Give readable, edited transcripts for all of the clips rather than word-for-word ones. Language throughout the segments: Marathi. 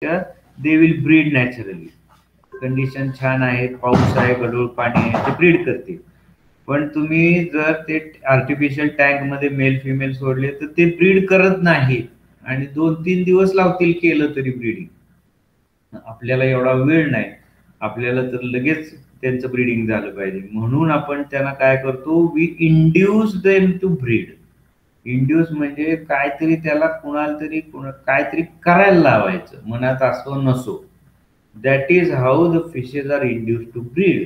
They will breed naturally. Condition छान आहे, पाऊस आहे, गढूळ पाणी आहे, ते ब्रीड करतील. पण तुम्ही जर ते आर्टिफिशियल टँक मध्ये मेल फिमेल सोडले तर ते ब्रीड करत नाहीत आणि 2-3 दिवस लावतील केलं तरी ब्रीडिंग. आपल्याला एवढा वेळ नाही, आपल्याला तर लगेच त्यांचं ब्रीडिंग झालं पाहिजे. म्हणून आपण त्यांना काय करतो, we induce them to breed. Induce म्हणजे काहीतरी त्याला कुणाला तरी काहीतरी करायला लावायचं, मनात असो नसो. That is how the fishes are induce to breed.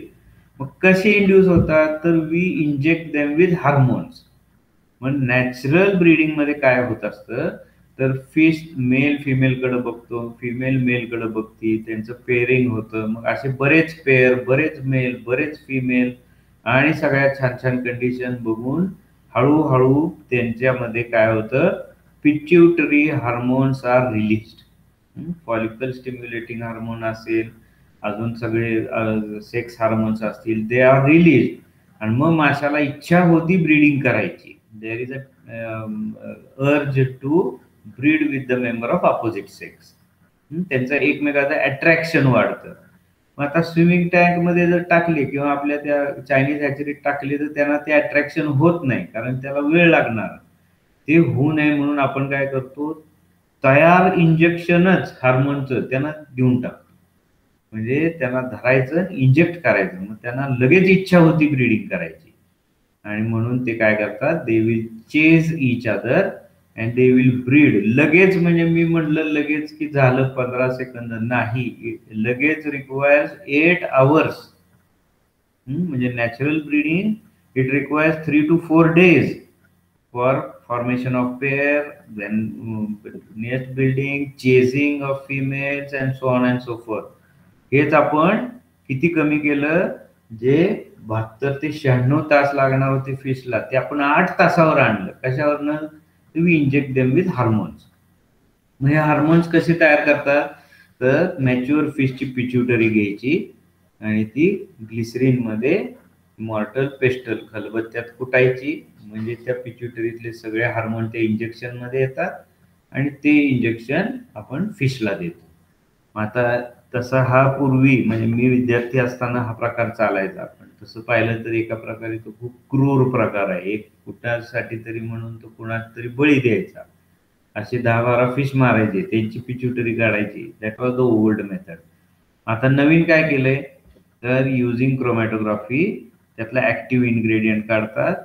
मग कसे इंड्यूस होतात, तर we inject them with hormones. मग नॅचरल ब्रीडिंग मध्ये काय होत असतं, तर फिश मेल फिमेलकडे बघतो, फिमेल मेलकडे बघती, त्यांचं पेअरिंग होतं. मग असे बरेच पेअर, बरेच मेल, बरेच फिमेल आणि सगळ्या छान छान कंडिशन बघून हळूहळू त्यांच्यामध्ये काय होतं, pituitary hormones are released. Follicle stimulating hormone असेल, अजून सगळे सेक्स हार्मोन्स असतील, दे आर रिलीज. आणि मग माशाला इच्छा होती ब्रीडिंग करायची. देर is a urge to breed with the member of opposite sex. त्यांचं एकमेकाचं अट्रॅक्शन वाढतं. मग आता स्विमिंग टँक मध्ये जर टाकले किंवा आपल्या त्या चायनीज हॅचरीत टाकले तर त्यांना ते अट्रॅक्शन होत नाही, कारण त्याला वेळ लागणार. ते होऊ नये म्हणून आपण काय करतो, तयार इंजेक्शनच हार्मोनचं त्यांना देऊन टाकतो. म्हणजे त्यांना धरायचं, इंजेक्ट करायचं, मग त्यांना लगेच इच्छा होती ब्रीडिंग करायची. आणि म्हणून ते काय करतात, they will chase each other and they will breed. लगेच म्हणजे मी म्हटलं लगेच की झालं 15 सेकंद नाही, लगेच रिक्वायर्स 8 hours. म्हणजे natural breeding it requires 3 to 4 days for formation of pair, then nest building, chasing of females and so on and so forth. हेच आपण किती कमी केलं, जे 72 ते 96 तास लागणार होते फिशला, ते आपण 8 तासावर आणलं. कशावरनं, we inject them with hormones. मग हे हार्मोन्स कसे तयार करतात, तर मॅच्युअर फिशची पिच्युटरी घ्यायची आणि ती ग्लिसरीन मध्ये मॉर्टल पेस्टल खलबत्त्यात कुटायची. म्हणजे त्या पिच्युटरीतले सगळे हार्मोन ते इंजेक्शन मध्ये येतात आणि ते इंजेक्शन आपण फिशला देतो. आता तसा हा पूर्वी म्हणजे मी विद्यार्थी असताना हा प्रकार चालायचा. पण तसं पाहिलं तर एका प्रकारे तो खूप क्रूर प्रकार आहे. एक कुटासाठी तरी म्हणून तो कुणाला तरी बळी द्यायचा. असे 10-12 फिश मारायचे, त्यांची पिच्युटरी काढायची. That was the old method. आता नवीन काय केलंय, तर युझिंग क्रोमॅटोग्राफी त्यातला ऍक्टिव्ह इन्ग्रेडियंट काढतात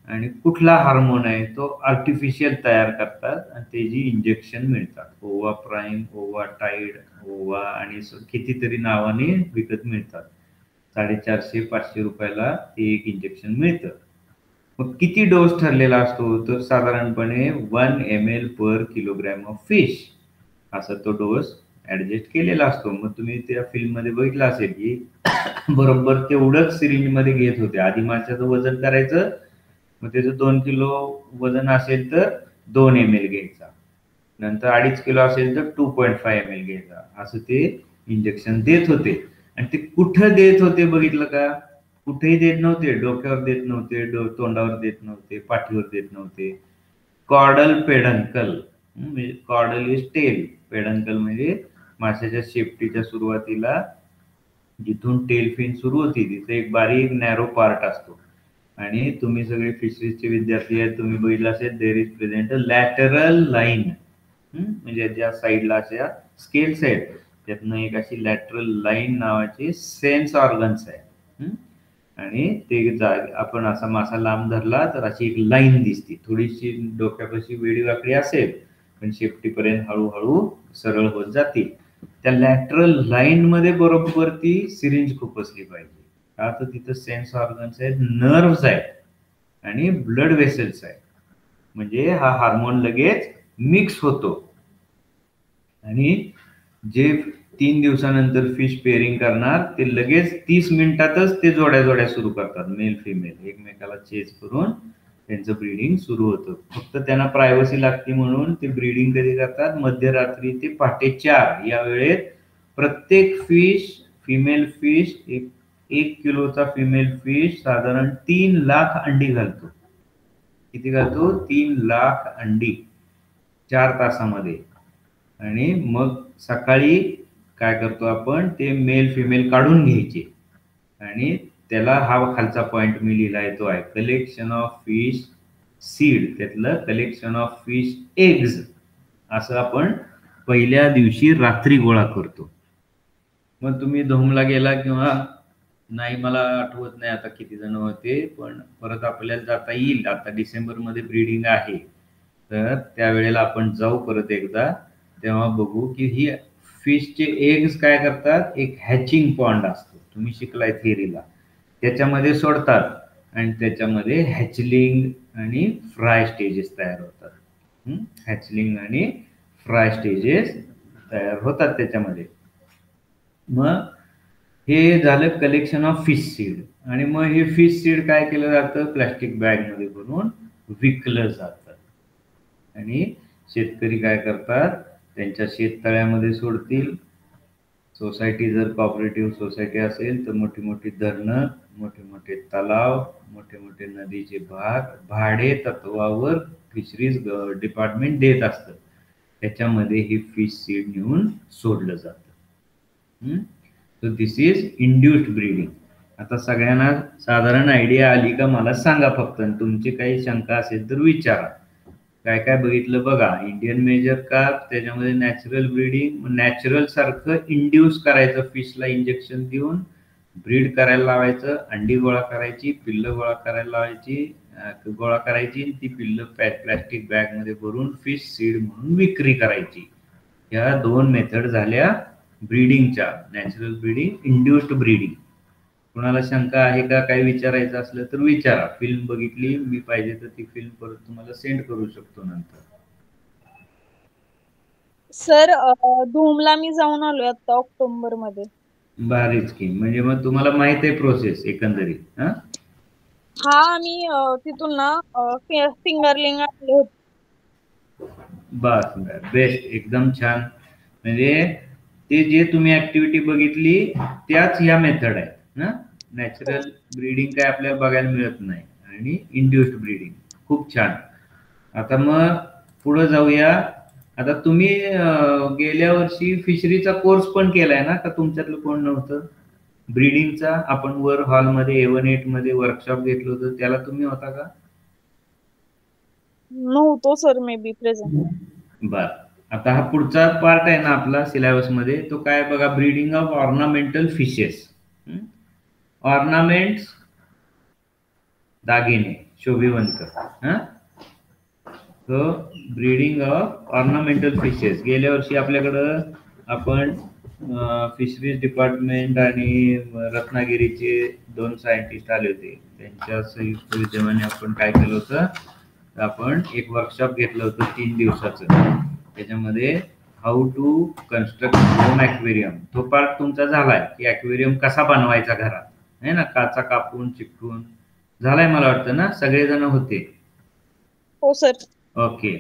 आणि कुठला हार्मोन आहे तो आर्टिफिशियल तयार करतात आणि त्याची इंजेक्शन मिळतात. ओवा प्राईम, ओवा टाईड, ओवा आणि कितीतरी नावाने विकत मिळतात. 450-500 रुपयाला ते एक इंजेक्शन मिळतं. मग किती डोस ठरलेला असतो, तर साधारणपणे 1 ml per kilogram of fish असा तो डोस ऍडजस्ट केलेला असतो. मग तुम्ही त्या फिल्ममध्ये बघितलं असेल की बरोबर तेवढंच सिरिंज मध्ये घेत होते. आधी माशाचं वजन करायचं, मग त्याचं 2 किलो वजन असेल तर 2 ml घ्यायचा, नंतर 2.5 किलो असेल तर 2.5 ml घ्यायचा, असं ते इंजेक्शन देत होते. आणि ते कुठं देत होते बघितलं का, कुठेही देत नव्हते. डोक्यावर देत नव्हते, तोंडावर देत नव्हते, पाठीवर देत नव्हते. कॉर्डल पेडंकल, म्हणजे कॉर्डल इज टेल, पेडंकल म्हणजे माशाच्या शेपटीच्या सुरुवातीला जिथून टेल फिन सुरू होती तिथे एक बारीक नॅरो पार्ट असतो. आणि तुम्ही सगळे फिशरीजचे विद्यार्थी आहेत, तुम्ही बघितलं असेल, there is present a lateral line. म्हणजे ज्या साईडला अशा स्केल्स आहेत त्यातनं एक अशी लॅटरल लाईन नावाची सेन्स ऑर्गन्स आहे. आणि ते आपण असा मासा लांब धरला तर अशी एक लाईन दिसते, थोडीशी डोक्यापाशी वेडी वाकडी असेल पण शेपटीपर्यंत हळूहळू सरळ होत जाते. त्या लॅटरल लाईन मध्ये बरोबर ती सिरिंज खुपसली पाहिजे. का तर तिथं सेन्स ऑर्गन्स आहेत, नर्व्स आहेत आणि ब्लड वेसल्स आहेत. म्हणजे हा हार्मोन लगेच मिक्स होतो आणि जे 3 दिवसानंतर फिश पेअरिंग करणार ते लगेच 30 मिनिटातच ते जोड्या जोड्या सुरू करतात. मेल फिमेल एकमेकाला चेज करून त्यांचं ब्रीडिंग सुरू होतं. फक्त त्यांना प्रायव्हसी लागते म्हणून ते ब्रीडिंग कधी करतात, मध्यरात्री ते पहाटे 4 या वेळेत प्रत्येक फिश, फिमेल फिश, 1 किलोचा फिमेल फिश साधारण 3 लाख अंडी घालतो. किती घालतो? 3 लाख अंडी 4 तासामध्ये. आणि मग सकाळी काय करतो आपण, ते मेल फिमेल काढून घ्यायचे आणि त्याला हा खालचा पॉइंट मी लिहिलाय तो आहे कलेक्शन ऑफ फिश सीड, त्यातलं कलेक्शन ऑफ फिश एग्ज असं आपण पहिल्या दिवशी रात्री गोळा करतो. मग तुम्ही धोमला गेला किंवा नाही, मला आठवत नाही आता किती जण होते, पण परत आपल्याला जाता येईल. आता डिसेंबरमध्ये ब्रीडिंग आहे, तर त्यावेळेला आपण जाऊ परत एकदा, तेव्हा बघू की ही फिशचे एग्स काय करतात. एक हॅचिंग पॉन्ड असतो, तुम्ही शिकलाय थिअरीला, त्याच्यामध्ये सोडतात आणि त्याच्यामध्ये हॅचलिंग आणि फ्राय स्टेजेस तयार होतात. हॅचलिंग आणि फ्राय स्टेजेस तयार होतात त्याच्यामध्ये. मग हे झालं कलेक्शन ऑफ फिश सीड. आणि मग हे फिश सीड काय केलं जातं, प्लॅस्टिक बॅगमध्ये भरून विकलं जातं. आणि शेतकरी काय करतात, त्यांच्या शेततळ्यामध्ये सोडतील. सोसायटी जर कॉपरेटिव्ह सोसायटी असेल तर मोठी मोठी धरणं, मोठे मोठे तलाव, मोठे मोठे नदीचे भाग भाडे तत्वावर फिशरीज डिपार्टमेंट देत असतं. त्याच्यामध्ये ही फिश सीड नेऊन सोडलं जातं. So this is induced breeding. आता सगळ्यांना साधारण आयडिया आली का मला सांगा फक्त, आणि तुमची काही शंका असेल तर विचारा. काय काय बघितलं बघा. इंडियन मेजर कार्प, त्याच्यामध्ये नॅचरल ब्रीडिंग, नॅचरल सारखं इंड्यूस करायचं, फिशला इंजेक्शन देऊन ब्रीड करायला लावायचं, अंडी गोळा करायची, पिल्लं गोळा करायला लावायची, गोळा करायची, ती पिल्लं प्लॅस्टिक बॅगमध्ये भरून फिश सीड म्हणून विक्री करायची. या दोन मेथड झाल्या ब्रीडिंगच्या, नॅचरल ब्रीडिंग, इंड्युस्ड ब्रीडिंग. कुणाला शंका आहे का, काही विचारायचं असलं तर विचारा. फिल्म बघितली मी, पाहिजे तर ती फिल्म परत तुम्हाला सेंड करू शकतो नंतर. सर धूमला मी जाऊन आलोय आता ऑक्टोबर मध्ये. भारीच की, म्हणजे मग तुम्हाला माहित आहे प्रोसेस एकंदरीत. हा मी तिथून ना फिंगरलिंग आणले होते. बस बेस्ट, एकदम छान. म्हणजे ते जे तुम्ही ऍक्टिव्हिटी बघितली त्याच ह्या मेथड आहेत ना. नॅचरल ब्रीडिंग काय आपल्याला बघायला मिळत नाही, आणि इंड्युस्ड ब्रीडिंग खूप छान. आता मग पुढे जाऊया. आता तुम्ही गेल्या वर्षी फिशरीचा कोर्स पण केलाय ना, का तुमच्यातलं कोण नव्हतं ब्रीडिंगचा? आपण वर हॉलमध्ये A18 मध्ये वर्कशॉप घेतलं होतं, त्याला तुम्ही होता का? नव्हतो सर मे बी प्रेझेंट. बर. आता हा पुढचा पार्ट आहे ना आपला सिलेबस मध्ये, तो काय बघा, breeding of ornamental fishes. Ornaments, दागिने, शोभिवंत. So breeding of ornamental fishes. गेल्या वर्षी आपल्याकडं आपण फिशरीज डिपार्टमेंट आणि रत्नागिरीचे 2 सायंटिस्ट आले होते, त्यांच्या संयुक्त विद्यमाने आपण काय केलं होतं, आपण एक वर्कशॉप घेतलं होतं 3 दिवसाचं. त्याच्यामध्ये how to construct home aquarium, तो पार्ट तुमचा झालाय की ॲक्वेरियम कसा बनवायचा घरात, आहे ना, काचा कापून चिकटून. झालाय मला वाटतं ना, सगळेजण होते. हो सर. ओके.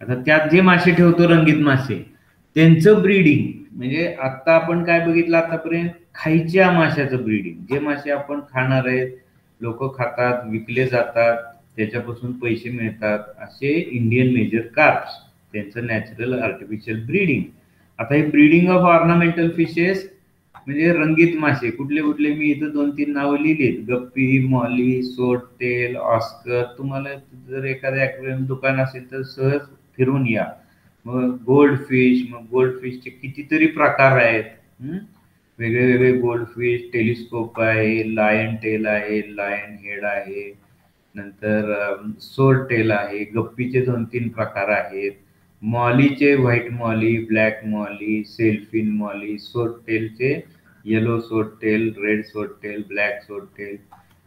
आता त्यात जे मासे ठेवतो, रंगीत मासे, त्यांचं ब्रीडिंग, म्हणजे आता आपण काय बघितलं आतापर्यंत, खायच्या माशाचं ब्रीडिंग. जे मासे आपण खाणार आहेत, लोक खातात, विकले जातात, त्याच्यापासून पैसे मिळतात, असे इंडियन मेजर कार्प्स, त्यांचं नॅचरल आर्टिफिशियल ब्रीडिंग. आता हे ब्रीडिंग ऑफ ऑर्नामेंटल फिशेस म्हणजे रंगीत मासे कुठले कुठले, मी इथं 2-3 नावं लिहिलीत. गप्पी, मॉली, सोटटेल, ऑस्कर. तुम्हाला जर एखादं ॲक्वेरियम दुकान असेल तर सहज फिरून या. मग गोल्ड फिश, मग गोल्ड फिशचे कितीतरी प्रकार आहेत. वेगळे वेगळे गोल्ड फिश, टेलिस्कोप आहे, लायन टेल आहे, लायन हेड आहे, नंतर सोट टेल आहे, गप्पीचे 2-3 प्रकार आहेत, मॉलीचे white molly, black molly, sailfin molly, sword टेलचे yellow swordtail, red swordtail, black swordtail.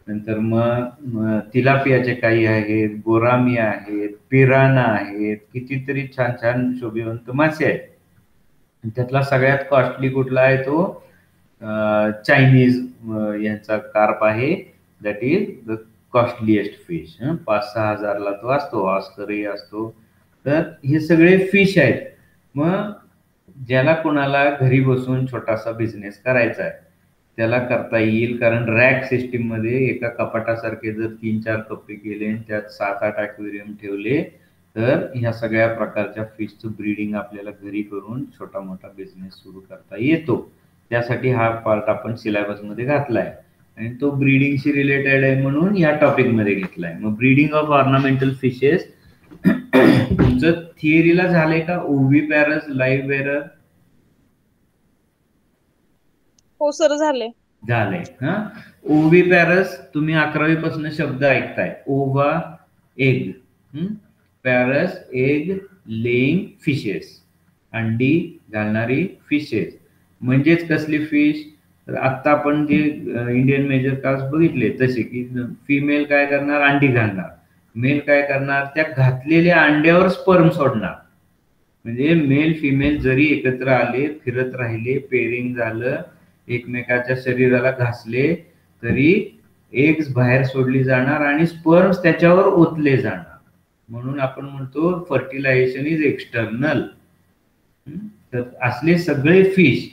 नंतर मग तिलापियाचे काही आहेत, गोरामी आहेत, पिराना आहेत, कितीतरी छान छान शोभिवंत मासे आहेत. त्यातला सगळ्यात कॉस्टली कुठला आहे, तो चायनीज यांचा कार्प आहे. That is the costliest fish. 5-6 हजारला तो असतो, ऑस्करही असतो. तर हे सगळे फिश आहेत. मग ज्याला कोणाला घरी बसून छोटासा बिझनेस करायचा आहे त्याला करता येईल, कारण रॅक सिस्टीम मध्ये एका कपाटासारखे जर 3-4 कप्पे केले आणि त्यात 7-8 ॲक्वेरियम ठेवले तर ह्या सगळ्या प्रकारच्या फिशचं ब्रीडिंग आपल्याला घरी करून छोटा मोठा बिझनेस सुरू करता येतो. त्यासाठी हा पार्ट आपण सिलेबसमध्ये घातलाय आणि तो ब्रीडिंगशी रिलेटेड आहे म्हणून या टॉपिकमध्ये घेतलाय. मग ब्रीडिंग ऑफ ऑर्नामेंटल फिशेस तुमचं थिअरीला झालंय का? ओव्हीपॅरस, लाईव्ह बेरर हो सर झाले. झालंय. हा, ओव्हीपॅरस तुम्ही 11वी पासून शब्द ऐकताय. ओवा एग, पॅरस एग लेईंग फिशेस, अंडी घालणारी फिशेस. म्हणजेच कसली फिश? तर आता आपण जे इंडियन मेजर कास्ट बघितले तसे की फिमेल काय करणार? अंडी घालणार. मेल काय करणार? त्या घातलेल्या अंड्यावर स्पर्म सोडणार. म्हणजे मेल फिमेल जरी एकत्र आले, फिरत राहिले, पेरिंग झालं, एकमेकाच्या शरीराला घासले तरी एग्स बाहेर सोडली जाणार आणि स्पर्म्स त्याच्यावर ओतले जाणार. म्हणून आपण म्हणतो फर्टिलायझेशन इज एक्सटर्नल. तर असले सगळे फिश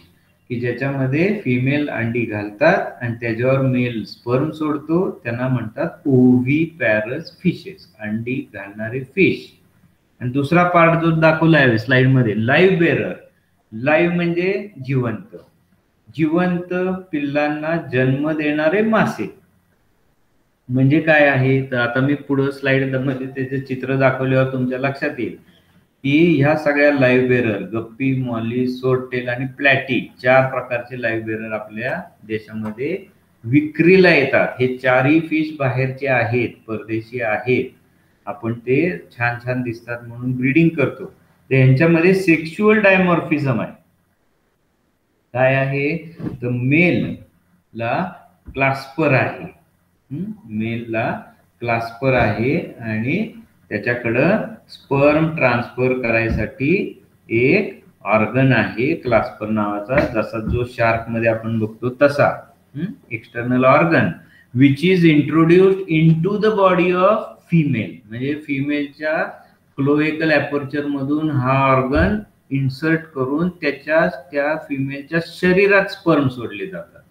की ज्याच्यामध्ये फिमेल अंडी घालतात आणि त्याच्यावर मेल स्पर्म सोडतो त्यांना म्हणतात ओव्हीपॅरस फिशेस, अंडी घालणारे फिश. आणि दुसरा पार्ट जो दाखवला आहे स्लाइड मध्ये, लाईव्ह बेरर. लाईव्ह म्हणजे जिवंत, जिवंत पिल्लांना जन्म देणारे मासे. म्हणजे काय आहे? तर आता मी पुढे स्लाइड मध्ये त्याचे चित्र दाखवल्यावर तुमच्या लक्षात येईल की ह्या सगळ्या लाईव्ह बेरर, गप्पी, मॉली, सोडटेल आणि प्लॅटी, 4 प्रकारचे लाईव्ह बेरर आपल्या देशामध्ये विक्रीला येतात. हे 4ही फिश बाहेरचे आहेत, परदेशी आहेत. आपण ते छान छान दिसतात म्हणून ब्रीडिंग करतो. तर यांच्यामध्ये सेक्शुअल डायमॉर्फिझम आहे. काय आहे? तर मेलला क्लास्पर आहे, मेलला क्लास्पर आहे आणि त्याच्याकडं स्पर्म ट्रान्सफर करायसाठी एक ऑर्गन आहे क्लास्पर नावाचा, जसा जो शार्क मध्ये आपण बघतो तसा external organ which is introduced into the body of female. म्हणजे फिमेलच्या क्लोएकल ॲपर्चर मधून हा ऑर्गन इन्सर्ट करून त्या फिमेलच्या शरीरात स्पर्म सोडले जातात.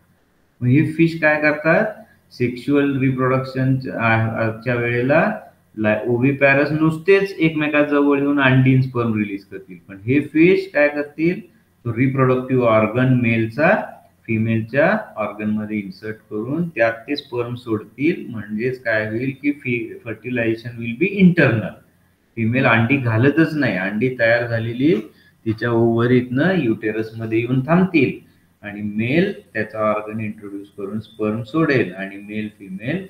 मग हे फिश काय करतात? सेक्शुअल रिप्रोडक्शनच्या वेळेला ओव्हीपॅरस नुसतेच एकमेकाजवळ येऊन अंडी स्पर्म रिलीज करतील, पण हे फिश काय करतील? रिप्रोडक्टिव्ह ऑर्गन मेलचा फिमेलच्या ऑर्गन मध्ये इन्सर्ट करून त्यात ते स्पर्म सोडतील. म्हणजेच काय होईल की fertilization will be internal. Female अंडी घालतच नाही, अंडी तयार झालेली तिच्या ओव्हरीतनं युटेरस मध्ये येऊन थांबतील आणि मेल त्याचा ऑर्गन इंट्रोड्यूस करून स्पर्म सोडेल आणि मेल फिमेल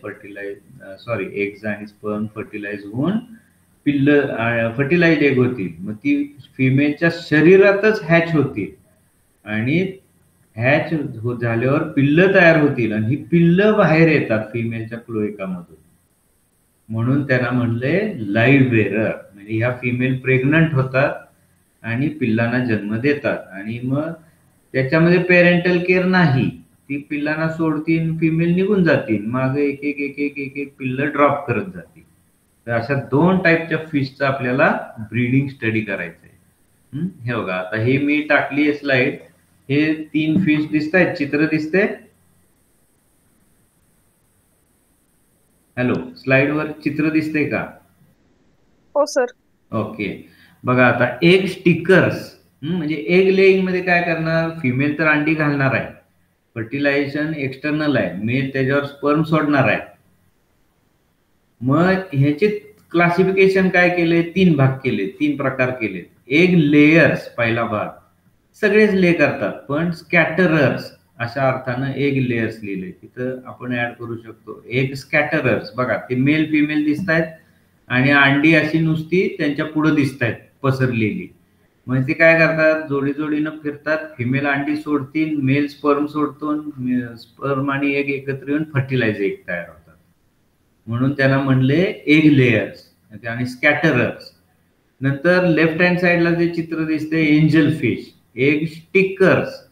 एग्ज आणि स्पर्म फर्टिलाइज होऊन पिल्ल फर्टिलाइज एग होतील. मग ती फिमेलच्या शरीरातच हॅच होतील आणि हॅच झाल्यावर पिल्ल तयार होतील आणि ही पिल्ल बाहेर येतात फिमेलच्या क्लोएकामधून. म्हणून त्यांना म्हणले लाईव्ह बेरर. म्हणजे ह्या फिमेल प्रेग्नंट होतात आणि पिल्लांना जन्म देतात आणि मग त्याच्यामध्ये पेरेंटल केअर नाही, ती पिल्लांना सोडतील, फिमेल निघून जातील, मागे एक एक एक एक एक एक पिल्ल ड्रॉप करत जातील. तर अशा 2 टाईपच्या फिशचा आपल्याला ब्रीडिंग स्टडी करायचं आहे. हे बघा, आता हे मी टाकली स्लाइड. हे 3 फिश दिसत आहेत, चित्र दिसते? हॅलो, स्लाइड वर चित्र दिसते का? हो सर. ओके, बघा आता एग स्टिकर्स म्हणजे एग लेईंग मध्ये काय करणार? फिमेल तर अंडी घालणार आहे, फर्टिलायझेशन एक्सटर्नल आहे, मेल त्याच्यावर स्पर्म सोडणार आहे. मग ह्याचे क्लासिफिकेशन काय केले? 3 भाग केले, 3 प्रकार केले. एग लेयर्स पहिला भाग, सगळेच ले करतात, पण स्कॅटरर्स अशा अर्थानं एग लेयर्स लिहिले, तिथं आपण ऍड करू शकतो. एग स्कॅटरर्स बघा, ते मेल फिमेल दिसत आहेत आणि अंडी अशी नुसती त्यांच्या पुढे दिसत आहेत पसरलेली. मग ते काय करतात? जोडी जोडीनं फिरतात, फिमेल अंडी सोडतील, मेल स्पर्म सोडतो, स्पर्म आणि एग एकत्र येऊन फर्टिलाइज एग तयार होतात. म्हणून त्यांना म्हणले एग लेयर्स आणि स्कॅटरर्स. नंतर लेफ्ट हँड साइडला जे चित्र दिसते एंजल फिश, एग स्टिकर्स.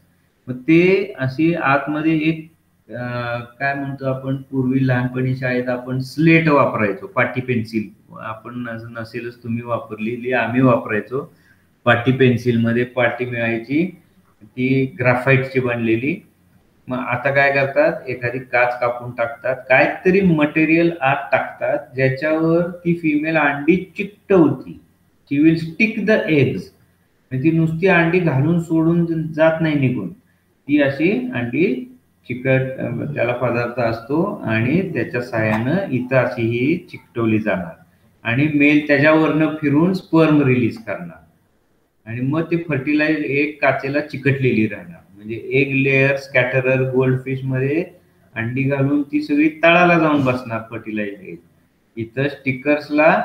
मग ते अशी आतमध्ये एक काय म्हणतो आपण, पूर्वी लहानपणी शाळेत आपण स्लेट वापरायचो, पाटी पेन्सिल. आपण नसेलच तुम्ही वापरलेली, आम्ही वापरायचो. पाटी पेन्सिल मध्ये पाटी मिळायची, ती ग्राफाईटची बनलेली मग आता काय करतात, एखादी काच कापून टाकतात, काहीतरी मटेरियल आत टाकतात ज्याच्यावर ती फिमेल अंडी चिकटवती. शी विल स्टिक द एग्स. ती नुसती अंडी घालून सोडून जात नाही निघून, ती अशी अंडी चिकट, त्याला पदार्थ असतो आणि त्याच्या साहाय्यानं इथं अशी ही चिकटवली जाणार आणि मेल त्याच्यावरनं फिरून स्पर्म रिलीज करणार आणि मग ते फर्टिलाइज एक काचेला चिकटलेली राहणार. म्हणजे एग लेअर स्कॅटरर गोल्डफिश मध्ये अंडी घालून ती सगळी तळाला जाऊन बसणार फर्टिलाइज एग. इथं स्टिकर्सला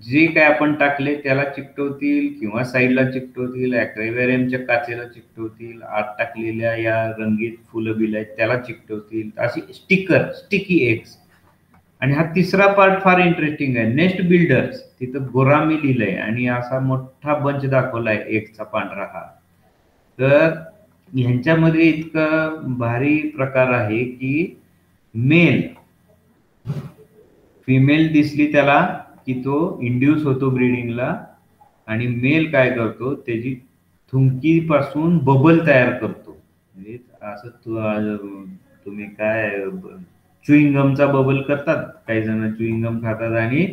जे काय आपण टाकले त्याला चिकटवतील किंवा साईडला चिकटवतील, ॲक्वेरियमच्या काचेला चिकटवतील, आत टाकलेल्या या रंगीत फुलं बिल आहेत त्याला चिकटवतील, अशी स्टिकी एग्स. आणि हा तिसरा पार्ट फार इंटरेस्टिंग आहे, नेस्ट बिल्डर्स. तिथं गोरामी लिहिलंय आणि असा मोठा बंच दाखवलाय एगचा पांढरा हा. तर ह्यांच्यामध्ये इतकं भारी प्रकार आहे की मेल फिमेल दिसली त्याला की तो इंड्यूस होतो ब्रीडिंगला आणि मेल काय करतो, त्याची थुंकीपासून बबल तयार करतो. म्हणजे असं तुम्ही काय च्युइंगमचा बबल करतात, काही जण च्युइंगम खातात आणि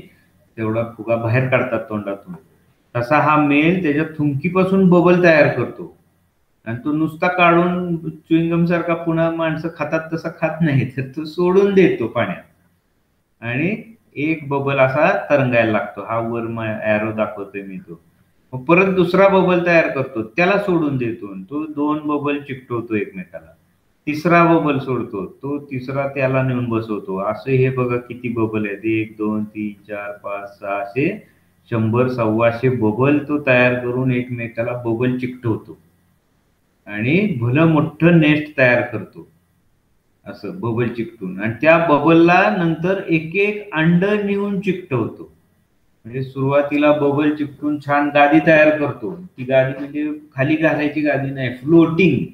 तेवढा फुगा बाहेर काढतात तोंडातून, तसा हा मेल त्याच्या थुंकीपासून बबल तयार करतो आणि तो नुसता काढून च्युइंगम सारखा पुन्हा माणसं खातात तसा खात नाही, तर तो सोडून देतो पाण्यात आणि एक बबल असा तरंगायला लागतो. हा वर एरो दाखवतोय मी तो. मग परत दुसरा बबल तयार करतो, त्याला सोडून देतो, तो 2 बबल चिकटवतो एकमेकाला. तिसरा बबल सोडतो, तो तिसरा त्याला नेऊन बसवतो. असे हे बघा किती बबल आहेत, 1 2 3 4 5 6 असे 100 125 बबल तो तयार करून एकमेकाला बबल चिकटवतो आणि भलं मोठं नेस्ट तयार करतो असं बबल चिकटून. आणि त्या बबलला नंतर एक एक अंड नेऊन चिकटवतो. म्हणजे सुरुवातीला बबल चिकटून छान गादी तयार करतो. ती गादी म्हणजे खाली घालायची गादी नाही, फ्लोटिंग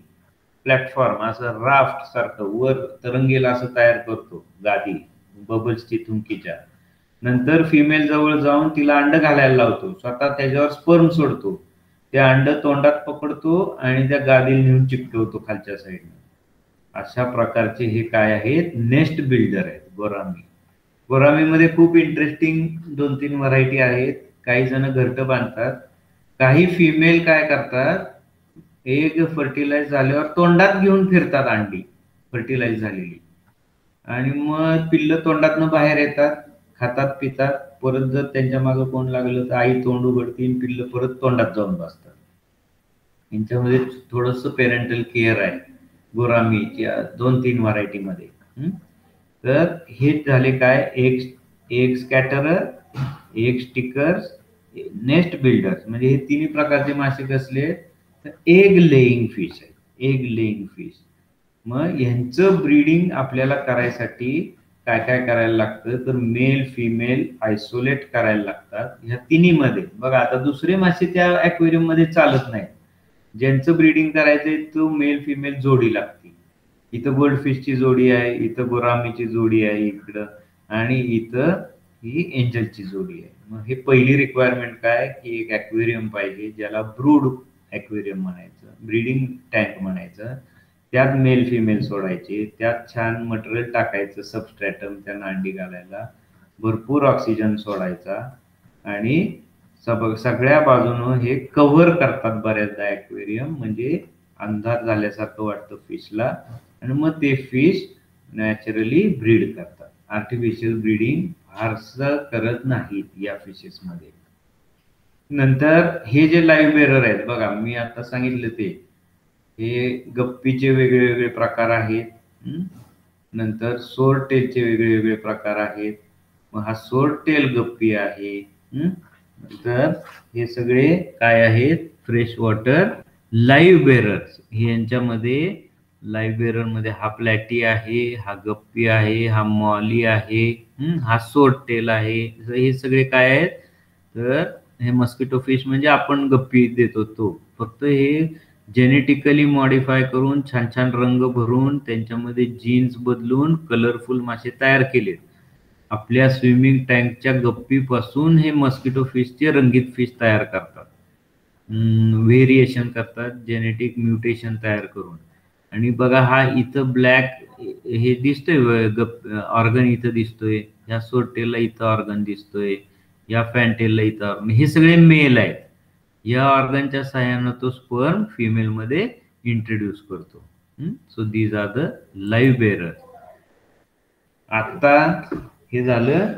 प्लॅटफॉर्म, असं राफ्ट सारखं वर तरंगेल असं तयार करतो गादी बबल्सची थुंकीच्या. नंतर फिमेल जवळ जाऊन तिला अंड घालायला लावतो, स्वतः त्याच्यावर स्पर्म सोडतो, ते अंड तोंडात पकडतो आणि त्या गादीला नेऊन चिकटवतो खालच्या साईडने. अशा प्रकारचे हे काय आहेत, नेस्ट बिल्डर आहेत गोरामी. गोरामीमध्ये खूप इंटरेस्टिंग 2-3 व्हरायटी आहेत. काही जण घरटं बांधतात, काही फिमेल काय करतात, एग फर्टिलाइज झाल्यावर तोंडात घेऊन फिरतात अंडी फर्टिलाइज झालेली आणि मग पिल्लं तोंडातनं बाहेर येतात, खातात पितात. परत जर त्यांच्या मागं कोण लागलं तर आई तोंड उघडते, पिल्लं परत तोंडात जाऊन बसतात. यांच्यामध्ये थोडंसं पेरेंटल केअर आहे गोरामीच्या 2-3 व्हरायटीमध्ये. तर हे झाले काय, egg scatterer, egg stickers, nest builders. म्हणजे हे तिन्ही प्रकारचे मासे कसले, तर एग लेईंग फिश आहे, एग लेईंग फिश. मग ह्यांचं ब्रीडिंग आपल्याला करायसाठी काय काय करायला लागतं, तर मेल फिमेल आयसोलेट करायला लागतात ह्या तिन्हीमध्ये. बघा आता दुसरे मासे त्या ॲक्वेरियम मध्ये चालत नाही, ज्यांचं ब्रीडिंग करायचंय तो मेल फिमेल जोडी लागते. इथं गोल्डफिशची जोडी आहे, इथं गोरामीची जोडी आहे इकडं, आणि इथं ही एंजलची जोडी आहे. मग हे पहिली रिक्वायरमेंट काय की एक ॲक्वेरियम पाहिजे ज्याला ब्रूड ॲक्वेरियम म्हणायचं, ब्रीडिंग टँक म्हणायचं. त्यात मेल फिमेल सोडायचे, त्यात छान मटेरियल टाकायचं सबस्ट्रॅटम त्यांना अंडी घालायला, भरपूर ऑक्सिजन सोडायचा आणि सगळ्या बाजूनं हे कव्हर करतात बऱ्याचदा ॲक्वेरियम, म्हणजे अंधार झाल्यासारखं वाटतं फिशला आणि मग ते फिश नॅचरली ब्रीड करतात. आर्टिफिशियल ब्रीडिंग फारसं करत नाहीत या फिशेसमध्ये. नंतर हे जे लाईव्ह बेरर आहेत बघा, मी आता सांगितलं ते, हे गप्पीचे वेगळे वेगळे प्रकार आहेत. नंतर सोरटेलचे वेगळे वेगळे प्रकार आहेत. मग हा सोरटेल गप्पी आहे. तर हे सगळे काय आहेत, फ्रेश वॉटर लाईव्ह बेरर्स. यांच्यामध्ये लाईव्ह बेरर मध्ये हा प्लॅटी आहे, हा गप्पी आहे, हा मॉली आहे, हा सोरटेल आहे. हे सगळे काय आहेत, तर हे मस्किटो फिश म्हणजे आपण गप्पी देतो तो, फक्त हे जेनेटिकली मॉडिफाय करून छान छान रंग भरून त्यांच्यामध्ये जीन्स बदलून कलरफुल मासे तयार केलेत. आपल्या स्विमिंग टँकच्या गप्पीपासून हे मस्किटो फिशचे रंगीत फिश तयार करतात, व्हेरिएशन करतात जेनेटिक म्युटेशन तयार करून. आणि बघा हा इथं ब्लॅक हे दिसतोय ऑर्गन इथं दिसतोय, ह्या सोटेलला इथं ऑर्गन दिसतोय, या फॅन्टेलला इथं ऑर्गन, हे सगळे मेल आहेत. या ऑर्गनच्या सहाय्यानं तो स्पर्म फिमेल मध्ये इंट्रोड्यूस करतो. So these are the live bearer. आता हे झालं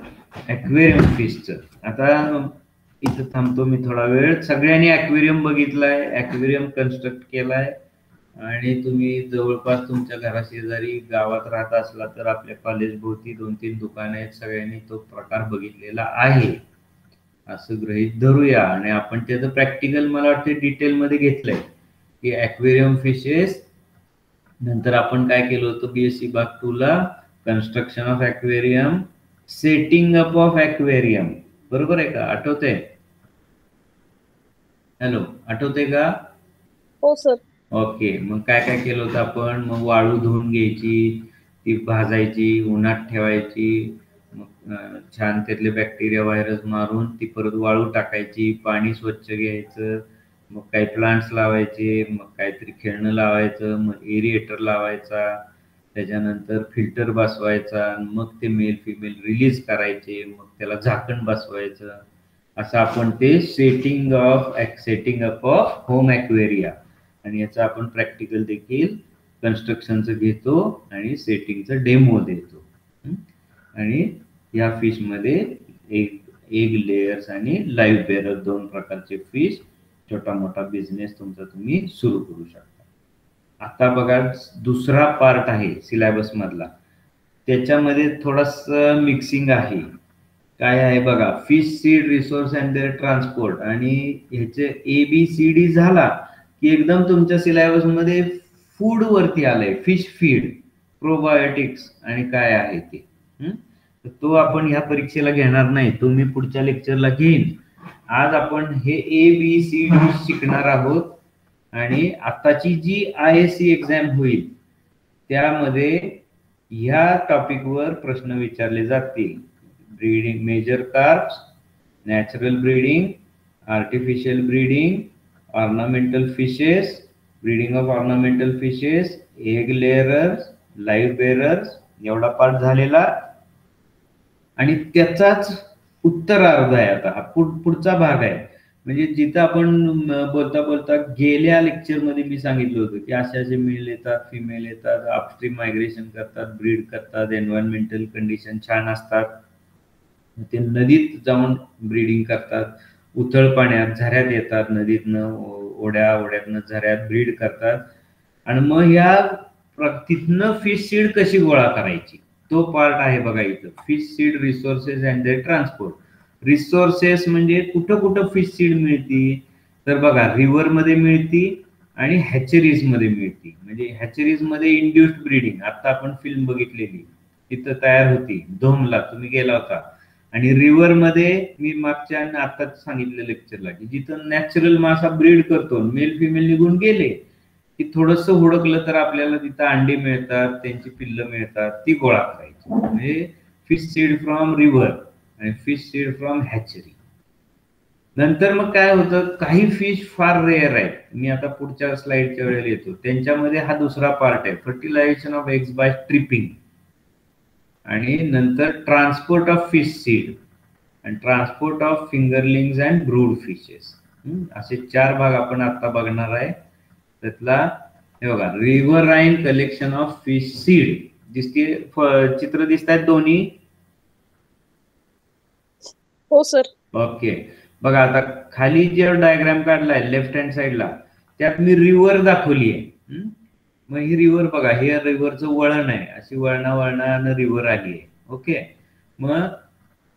ॲक्वेरियम फिशचं. आता इथं थांबतो मी थोडा वेळ. सगळ्यांनी ॲक्वेरियम बघितलाय, ॲक्वेरियम कन्स्ट्रक्ट केलाय, आणि तुम्ही जवळपास तुमच्या घराशेजारी गावात राहत असला तर आपल्या कॉलेज भोवती 2-3 दुकान आहेत, सगळ्यांनी तो प्रकार बघितलेला आहे असं गृहीत धरूया. आणि आपण त्याचं प्रॅक्टिकल मला वाटते डिटेलमध्ये घेतलंय की ॲक्वेरियम फिशेस. नंतर आपण काय केलं होतं बीएससी भाग 2 ला, construction of aquarium, setting up of aquarium, बरोबर आहे का? आठवतंय? हॅलो, आठवतंय का? हो सर. ओके. मग काय काय केलं होतं आपण? मग वाळू धुवून घ्यायची, ती भाजायची, उन्हात ठेवायची, मग छान त्यातले बॅक्टेरिया व्हायरस मारून ती परत वाळू टाकायची, पाणी स्वच्छ घ्यायचं, मग काही प्लांट्स लावायचे, मग काहीतरी खेळणं लावायचं, मग एरिएटर लावायचा, त्याच्यानंतर फिल्टर बसवायचा, मग ते मेल फिमेल रिलीज करायचे, मग त्याला झाकण बसवायचं. असं आपण ते सेटिंग अप ऑफ होम ॲक्वेरिया, आणि याचं आपण प्रॅक्टिकल देखील कन्स्ट्रक्शनचं घेतो आणि सेटिंगचं डेमो देतो. आणि या फिशमध्ये एग लेयर्स आणि लाईव्ह बेरर 2 प्रकारचे फिश, छोटा मोठा बिझनेस तुमचा तुम्ही सुरू करू शकता. आता बघा दुसरा पार्ट आहे सिलेबस मधला, त्याच्यामध्ये थोडंसं मिक्सिंग आहे. काय आहे बघा, fish seed resource and their transport, आणि ह्याचे ABCD झाला की एकदम तुमच्या सिलेबस मध्ये फूड वरती आलंय, फिश फीड, प्रोबायोटिक्स आणि काय आहे ते. तर तो आपण ह्या परीक्षेला घेणार नाही, तो मी पुढच्या लेक्चरला घेईन. आज आपण हे ABCD शिकणार आहोत. आणि आताची जी ISC एक्झाम होईल त्यामध्ये ह्या टॉपिकवर प्रश्न विचारले जातील. Breeding, major carps, natural breeding, artificial breeding, ornamental fishes, breeding of ornamental fishes, egg layers, live bearers, एवढा पार्ट झालेला. आणि त्याचाच उत्तरार्ध आहे आता हा पुढचा भाग आहे. म्हणजे जिथं आपण बोलता बोलता गेल्या लेक्चरमध्ये मी सांगितलं होतं की असे असे मेल येतात, फिमेल येतात, अपस्ट्रीम मायग्रेशन करतात, ब्रीड करतात, एन्व्हायरमेंटल कंडिशन छान असतात, ते नदीत जाऊन ब्रीडिंग करतात, उथळ पाण्यात झऱ्यात येतात, नदीतनं ओढ्यातनं झऱ्यात ब्रीड करतात. आणि मग या तिथनं फिश सीड कशी गोळा करायची तो पार्ट आहे बघा इथं. Fish seed resources and their transport. Resources म्हणजे कुठं कुठं फिश सीड मिळती, तर बघा रिव्हर मध्ये मिळती आणि हॅचरीज मध्ये मिळती. म्हणजे हॅचरीज मध्ये इंड्युस्ड ब्रीडिंग, आता आपण फिल्म बघितलेली तिथं तयार होती, धोमला तुम्ही गेला होता. आणि रिव्हर मध्ये मी मागच्या आताच सांगितलं लेक्चरला की जिथं नॅचरल मासा ब्रीड करतो, मेल फिमेल निघून गेले की थोडंसं हुडकलं तर आपल्याला तिथं अंडी मिळतात, त्यांची पिल्लं मिळतात, ती गोळा करायची. म्हणजे फिश सीड फ्रॉम रिव्हर आणि फिश सीड फ्रॉम हॅचरी. नंतर मग काय होतं, काही फिश फार रेअर आहेत, मी आता पुढच्या स्लाइडच्या वेळेला येतो, त्यांच्यामध्ये हा दुसरा पार्ट आहे, fertilisation of eggs by stripping. आणि नंतर ट्रान्सपोर्ट ऑफ फिश सीड आणि transport of fingerlings and brood fishes. असे 4 भाग आपण आता बघणार आहे. त्यातला हे बघा, रिव्हराईन कलेक्शन ऑफ फिश सीड दिसते, चित्र दिसत आहेत दोन्ही? हो सर. ओके. बघा आता खाली जे डायग्राम काढलाय लेफ्ट हँड साइडला, त्यात मी रिव्हर दाखवली आहे. मग ही रिव्हर बघा, हे रिव्हरचं वळण आहे, अशी वळणानं रिव्हर आली आहे. ओके. मग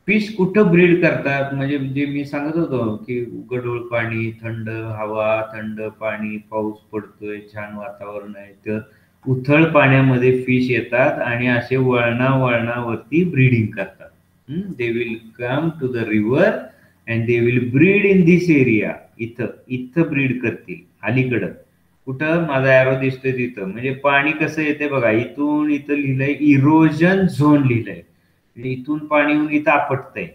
फिश कुठं ब्रीड करतात, म्हणजे जे मी सांगत होतो की गढूळ पाणी, थंड हवा, थंड पाणी, पाऊस पडतोय, छान वातावरण आहे, तर उथळ पाण्यामध्ये फिश येतात आणि असे वळणावरती ब्रीडिंग करतात. They will come to the river and they will breed in this area. इथं ब्रीड करतील अलीकडं. कुठं माझा एरो दिसतोय तिथं. म्हणजे पाणी कसं येते बघा, इथून इथं लिहिलंय इरोजन झोन लिहिलंय, इथून पाणी येऊन इथं आपटतंय,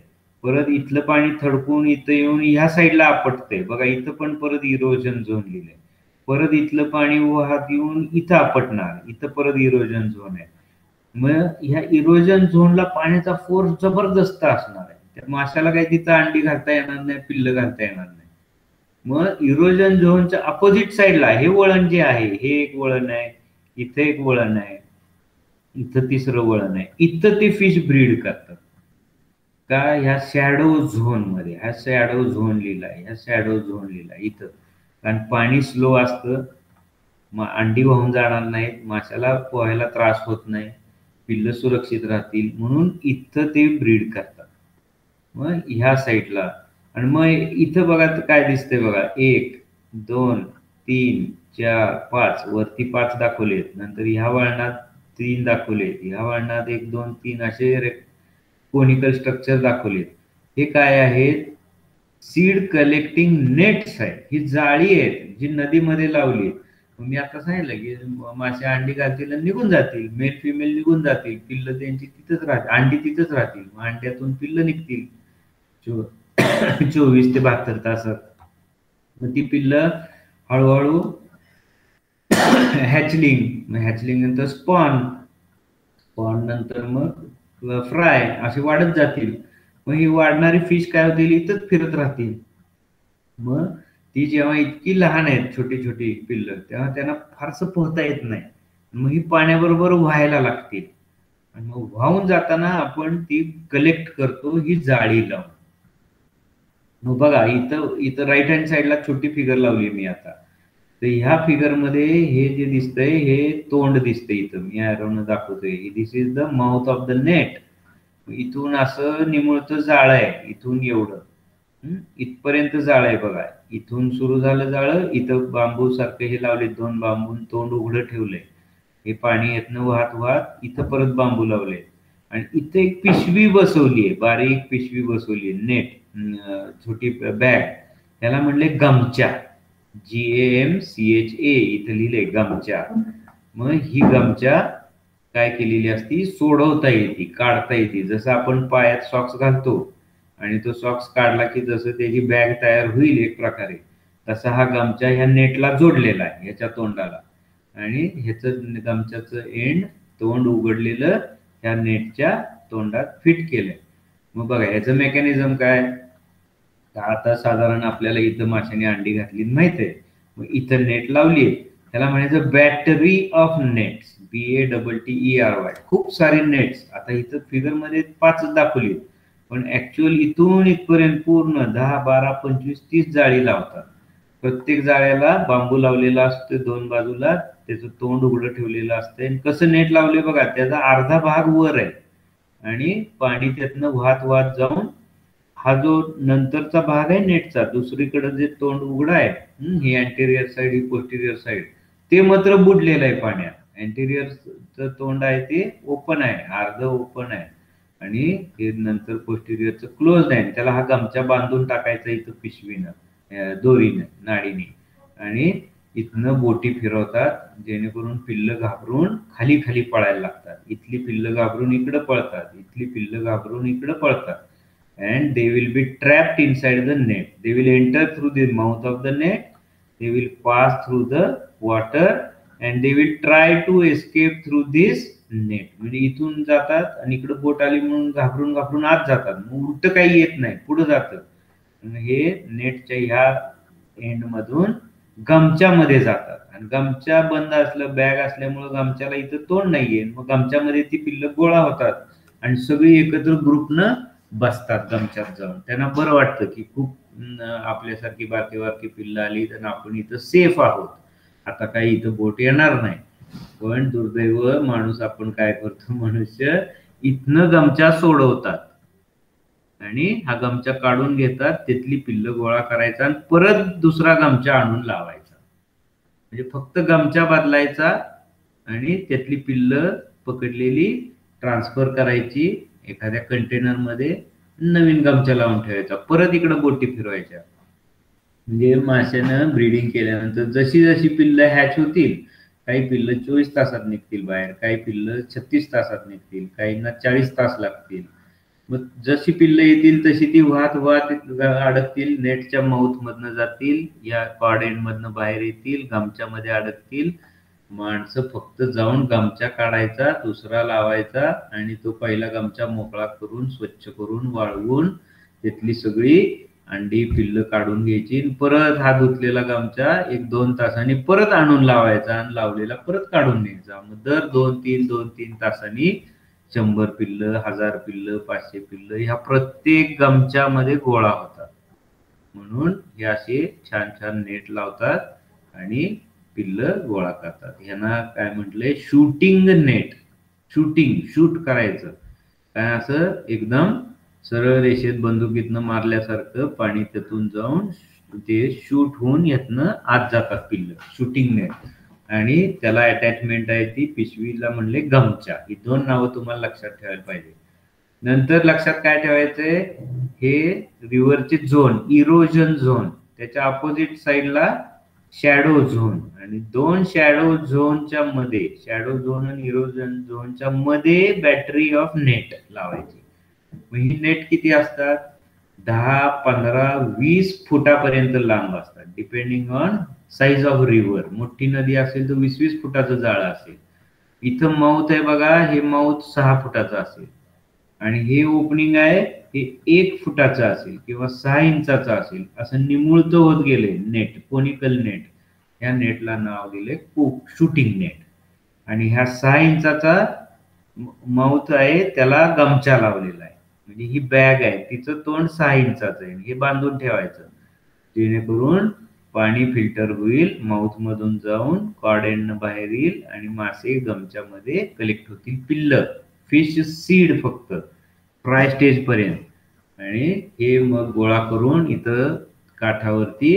परत इथलं पाणी थडकून इथं येऊन ह्या साईडला आपटतंय बघा, इथं पण परत इरोजन झोन लिहिलंय. परत इथलं पाणी वाहत येऊन इथं आपटणार, इथं परत इरोजन झोन आहे. मग ह्या इरोजन झोनला पाण्याचा फोर्स जबरदस्त असणार आहे. त्या माशाला काही तिथं अंडी घालता येणार नाही, पिल्लं घालता येणार नाही. मग इरोजन झोनच्या अपोजिट साईडला हे वळण जे आहे, हे एक वळण आहे, इथं एक वळण आहे, इथं तिसरं वळण आहे. इथं ते फिश ब्रीड करतात का, ह्या शॅडो झोन मध्ये. ह्या शॅडो झोन लिहिलाय, ह्या शॅडो झोन लिहिलाय इथं. कारण पाणी स्लो असतं, मग अंडी वाहून जाणार नाहीत, माशाला पोहायला त्रास होत नाही, पिल्लं सुरक्षित राहतील, म्हणून इथं ते ब्रीड करतात. मग ह्या साईडला. आणि मग इथं बघा काय दिसतंय बघा, 1 2 3 4 5, वरती 5 दाखवलेत, नंतर ह्या वळणात 3 दाखवलेत, ह्या वळणात 1 2 3 असे कोनिकल स्ट्रक्चर दाखवलेत. हे काय आहेत, सीड कलेक्टिंग नेट्स आहेत. ही जाळी आहेत जी नदीमध्ये लावली. मी आता सांगितलं की मासे अंडी घालतील आणि निघून जातील, मेल फिमेल निघून जातील, पिल्लं त्यांची तिथंच राहतील, अंडी तिथंच राहतील, मग अंड्यातून पिल्लं निघतील 24 ते 72 तासात. मग ती पिल्लं हळूहळू हॅचलिंग, हॅचलिंग नंतर स्पॉन, स्पॉन नंतर मग फ्राय असे वाढत जातील. मग ही वाढणारी फिश काय होतील, इथंच फिरत राहतील. मग ती जेव्हा इतकी लहान आहेत, छोटी छोटी पिल्लं, तेव्हा त्यांना फारसं पोहता येत नाही. मग ही पाण्याबरोबर व्हायला लागतील. आणि मग वाहून जाताना आपण ती कलेक्ट करतो ही जाळी लावून. मग बघा इथं इथं राईट हँड साईडला छोटी फिगर लावली मी आता. तर ह्या फिगर मध्ये हे जे दिसतंय हे तोंड दिसतंय, इथं मी ॲरोनं दाखवतोय, this is the mouth of the net. इथून असं निमुळतं जाळं आहे, इथून एवढं इथपर्यंत जाळं आहे बघा. इथून सुरू झालं जाळं, इथं बांबू सारखे हे लावले, 2 बांबू, तोंड उघडं ठेवलंय. हे पाणी येतनं वाहत वाहत इथं परत बांबू लावले, आणि इथं एक पिशवी बसवली आहे, बारीक पिशवी बसवली आहे, नेट, छोटी बॅग. त्याला म्हणले गमच्या, GAMCHA इथं लिहिले गमच्या. मग ही गमच्या काय केलेली असती, सोडवता येते, काढता येते. जसं आपण पायात सॉक्स घालतो आणि तो सॉक्स काढला की जसं त्याची बॅग तयार होईल एक प्रकारे, तसा हा गमच्या ह्या नेटला जोडलेला आहे ह्याच्या तोंडाला. आणि ह्याचं गमच्याचं एंड, तोंड उघडलेलं, ह्या नेटच्या तोंडात फिट केलंय. मग बघा ह्याचं मेकॅनिझम काय, आता साधारण आपल्याला इथं माशाने अंडी घातली माहित आहे, मग इथं नेट लावली, त्याला म्हणायचं बॅटरी ऑफ नेट्स, BATTERY. खूप सारे नेट्स. आता इथं फिगर मध्ये 5 दाखवली, पण ऍक्च्युअल इथून इथपर्यंत पूर्ण 10 12 25 30 जाळी लावतात. प्रत्येक जाळ्याला बांबू लावलेला असतो 2 बाजूला, त्याचं तोंड उघडं ठेवलेलं असतंय. कसं नेट लावले बघा, त्याचा अर्धा भाग वर आहे आणि पाणी त्यातनं वाहत वाहत जाऊन हा जो नंतरचा भाग आहे नेटचा, दुसरीकडे जे तोंड उघडं आहे, ही अँटेरियर साईड, ही पोस्टेरियर साईड, ते मात्र बुडलेलं आहे पाण्यात. अँटेरियरचं तोंड आहे ते ओपन आहे, अर्ध ओपन आहे, आणि हे नंतर पोस्टेरियरचं क्लोज आहे. त्याला हा गमच्या बांधून टाकायचा इथं पिशवीनं, दोरीनं, नाडीने, आणि इथनं बोटी फिरवतात, जेणेकरून पिल्लं घाबरून खाली खाली पळायला लागतात. इथली पिल्लं घाबरून इकडं पळतात, इथली पिल्लं घाबरून इकडं पळतात. And they will be trapped inside the net. They will enter through the mouth of the net, they will pass through the water, and they will try to escape through this net. म्हणजे इथून जातात आणि इकडे बोट आली म्हणून घाबरून घाबरून आत जातात, मग उलट काही येत नाही, पुढे जातं. हे नेटच्या ह्या एंड मधून गमच्यामध्ये जातात, आणि गमच्या बंद असलं, बॅग असल्यामुळे गमच्याला इथं तोंड नाहीये, मग गमच्यामध्ये ती पिल्लं गोळा होतात आणि सगळी एकत्र ग्रुपनं बसतात गमच्यात जाऊन. त्यांना बरं वाटतं की खूप आपल्यासारखी बारकी बारकी पिल्लं आली तर आपण इथं सेफ आहोत, आता काही इथं बोट येणार नाही. पण दुर्दैव माणूस, आपण काय करतो, मनुष्य इथनं गमच्या सोडवतात आणि हा गमच्या काढून घेतात, तिथली पिल्लं गोळा करायचा आणि परत दुसरा गमच्या आणून लावायचा. म्हणजे फक्त गमच्या बदलायचा आणि त्यातली पिल्लं पकडलेली ट्रान्सफर करायची एखाद्या कंटेनर मध्ये, नवीन गमच्या लावून ठेवायचा, परत इकडे बोटी फिरवायच्या. म्हणजे माशानं ब्रीडिंग केल्यानंतर जशी जशी पिल्लं हॅच होतील, काही पिल्लं 24 तासात निघतील बाहेर, काही पिल्लं 36 तासात निघतील, काहींना 40 तास लागतील. मग जशी पिल्लं येतील तशी ती वाहत वाहत अडकतील, नेटच्या माउथ मधनं जातील, या कॉर्ड एंड मधनं बाहेर येतील, गमच्यामध्ये अडकतील. माणसं फक्त जाऊन गमचा काढायचा, दुसरा लावायचा आणि तो पहिला गमचा मोकळा करून स्वच्छ करून वाळवून तिथली सगळी अंडी पिल्लं काढून घ्यायची. परत हा धुतलेला गमचा 1-2 तासांनी परत आणून लावायचा आणि लावलेला परत काढून न्यायचा. मग दर 2-3 तासांनी 100 पिल्लं, 1000 पिल्लं, 500 पिल्लं ह्या प्रत्येक गमच्यामध्ये गोळा होतात. म्हणून हे असे छान छान नेट लावतात आणि पिल्लं गोळा करतात. ह्यांना काय म्हटलंय, शूटिंग नेट. शूट करायचं काय, असं एकदम सरळ रेषेत बंदुकीतनं मारल्यासारखं पाणी त्यातून जाऊन ते शूट होऊन यातनं आत जातात पिल्लं, शूटिंग नेट. आणि त्याला अटॅचमेंट आहे ती पिशवीला म्हणले गमचा. ही 2 नावं तुम्हाला लक्षात ठेवायला पाहिजे. नंतर लक्षात काय ठेवायचंय, हे रिव्हरचे झोन, इरोजन झोन, त्याच्या अपोजिट साईडला शॅडो झोन, आणि 2 शॅडो झोनच्या मध्ये, शॅडो झोन आणि इरोजन झोनच्या मध्ये बॅटरी ऑफ नेट लावायची. मग ही नेट किती असतात, 10, 15, 20 फुटापर्यंत लांब असतात, depending on size of river. मोठी नदी असेल तर 20-20 फुटाचं जाळं असेल. इथं माउथ आहे बघा, हे माउथ 6 फुटाचं असेल आणि हे ओपनिंग आहे हे 1 फुटाचं असेल किंवा 6 इंचाचं असेल. असं निमुळतं होत गेले नेट, कोनिकल नेट. ह्या नेटला नाव दिले शूटिंग नेट. आणि ह्या 6 इंचाचा माउथ आहे त्याला गमचा लावलेला आहे. म्हणजे ही बॅग आहे, तिचं तोंड 6 इंचाचं आहे, हे बांधून ठेवायचं जेणेकरून पाणी फिल्टर होईल, माउथ मधून जाऊन कॉर्ड एंडनं बाहेर येईल आणि मासे गमच्यामध्ये कलेक्ट होतील. पिल्लं, फिश सीड फक्त फ्राय स्टेज पर्यंत. आणि हे मग गोळा करून इथं काठावरती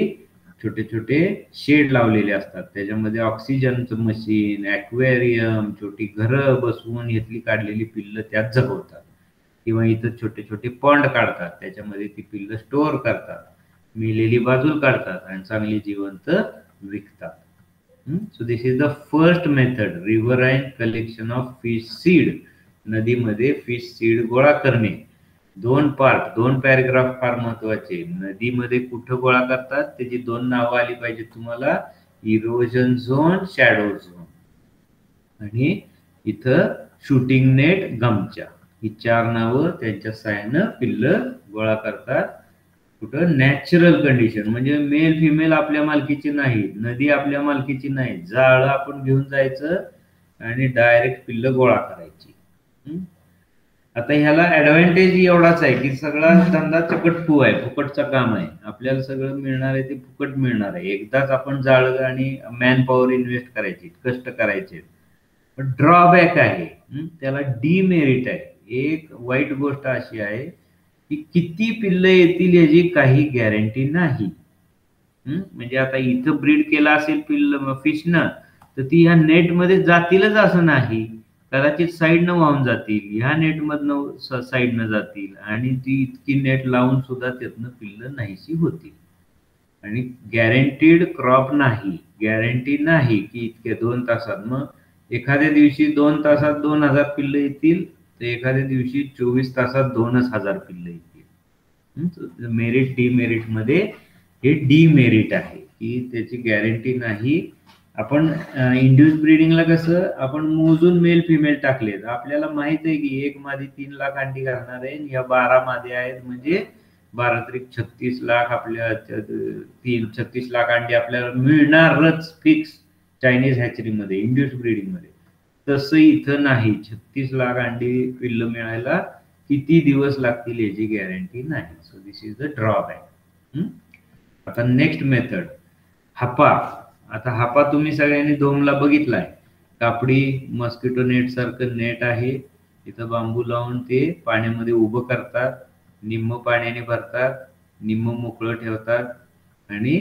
छोटे छोटे शेड लावलेले असतात, त्याच्यामध्ये ऑक्सिजनचं मशीन, ॲक्वेरियम, छोटी घरं बसवून घेतली काढलेली पिल्लं त्यात जगवतात. किंवा इथं छोटे छोटे पॉन्ड काढतात, त्याच्यामध्ये ती पिल्लं स्टोअर करतात, मेलेली बाजूला काढतात आणि चांगली जिवंत विकतात. So this is the first method, riverine collection of fish seed. नदीमध्ये फिश सीड गोळा करणे. 2 पार्ट, 2 पॅरेग्राफ फार महत्वाचे. नदीमध्ये कुठं गोळा करतात त्याची 2 नावं आली पाहिजे तुम्हाला, इरोजन झोन, शॅडो झोन. आणि इथं शूटिंग नेट, गमचा. ही 4 नावं त्यांच्या साहाय्यानं पिल्लं गोळा करतात. कुठं, नॅचरल कंडिशन, म्हणजे मेल फिमेल आपल्या मालकीची नाही, नदी आपल्या मालकीची नाही, जाळं आपण घेऊन जायचं आणि डायरेक्ट पिल्लं गोळा करायची. आता ह्याला ऍडव्हान्टेज एवढाच आहे की सगळा धंदा चकटफू आहे, फुकटचं काम आहे, आपल्याला सगळं मिळणार आहे ते फुकट मिळणार आहे. एकदाच आपण जाळं आणि मॅन पॉवर इन्व्हेस्ट करायची, कष्ट करायचे. पण ड्रॉबॅक आहे, त्याला डीमेरिट आहे. एक वाईट गोष्ट अशी आहे की किती पिल्लं येतील याची काही गॅरंटी नाही. म्हणजे आता इथं ब्रीड केला असेल पिल्ल फिशनं तर ती ह्या नेटमध्ये जातीलच असं नाही, कदाचित साईडनं वाहून जातील, ह्या नेटमधनं साईडनं जातील आणि ती इतकी नेट लावून सुद्धा त्यातनं पिल्लं नाहीशी होतील. आणि गॅरंटीड क्रॉप नाही, गॅरंटी नाही की इतक्या 2 तासात. मग एखाद्या दिवशी 2 तासात 2000 पिल्लं येतील तर एखाद्या दिवशी 24 तासात 2000 पिल्लं येतील. मेरिट डीमेरिट मध्ये हे डीमेरिट आहे की त्याची गॅरंटी नाही. आपण इंड्यूस ब्रीडिंगला कसं आपण मोजून मेल फिमेल टाकले, आपल्याला माहित आहे की एक मादी 3 लाख अंडी घालणार आहे, या 12 मादी आहेत म्हणजे 12 त्रिक 36 लाख, आपल्या 36 लाख अंडी आपल्याला मिळणारच फिक्स चायनीज हॅचरीमध्ये, इंड्यूस ब्रीडिंग मध्ये. तसं इथं नाही, 36 लाख अंडी पिल्लं मिळायला किती दिवस लागतील याची गॅरंटी नाही. So this is the drawback. आता नेक्स्ट मेथड, हापा. आता हापा तुम्ही सगळ्यांनी धोमला बघितलाय, कापडी मॉस्किटो नेट सारखं नेट आहे, इथं बांबू लावून ते पाण्यामध्ये उभं करतात, निम्म पाण्याने भरतात, निम्म मोकळं ठेवतात आणि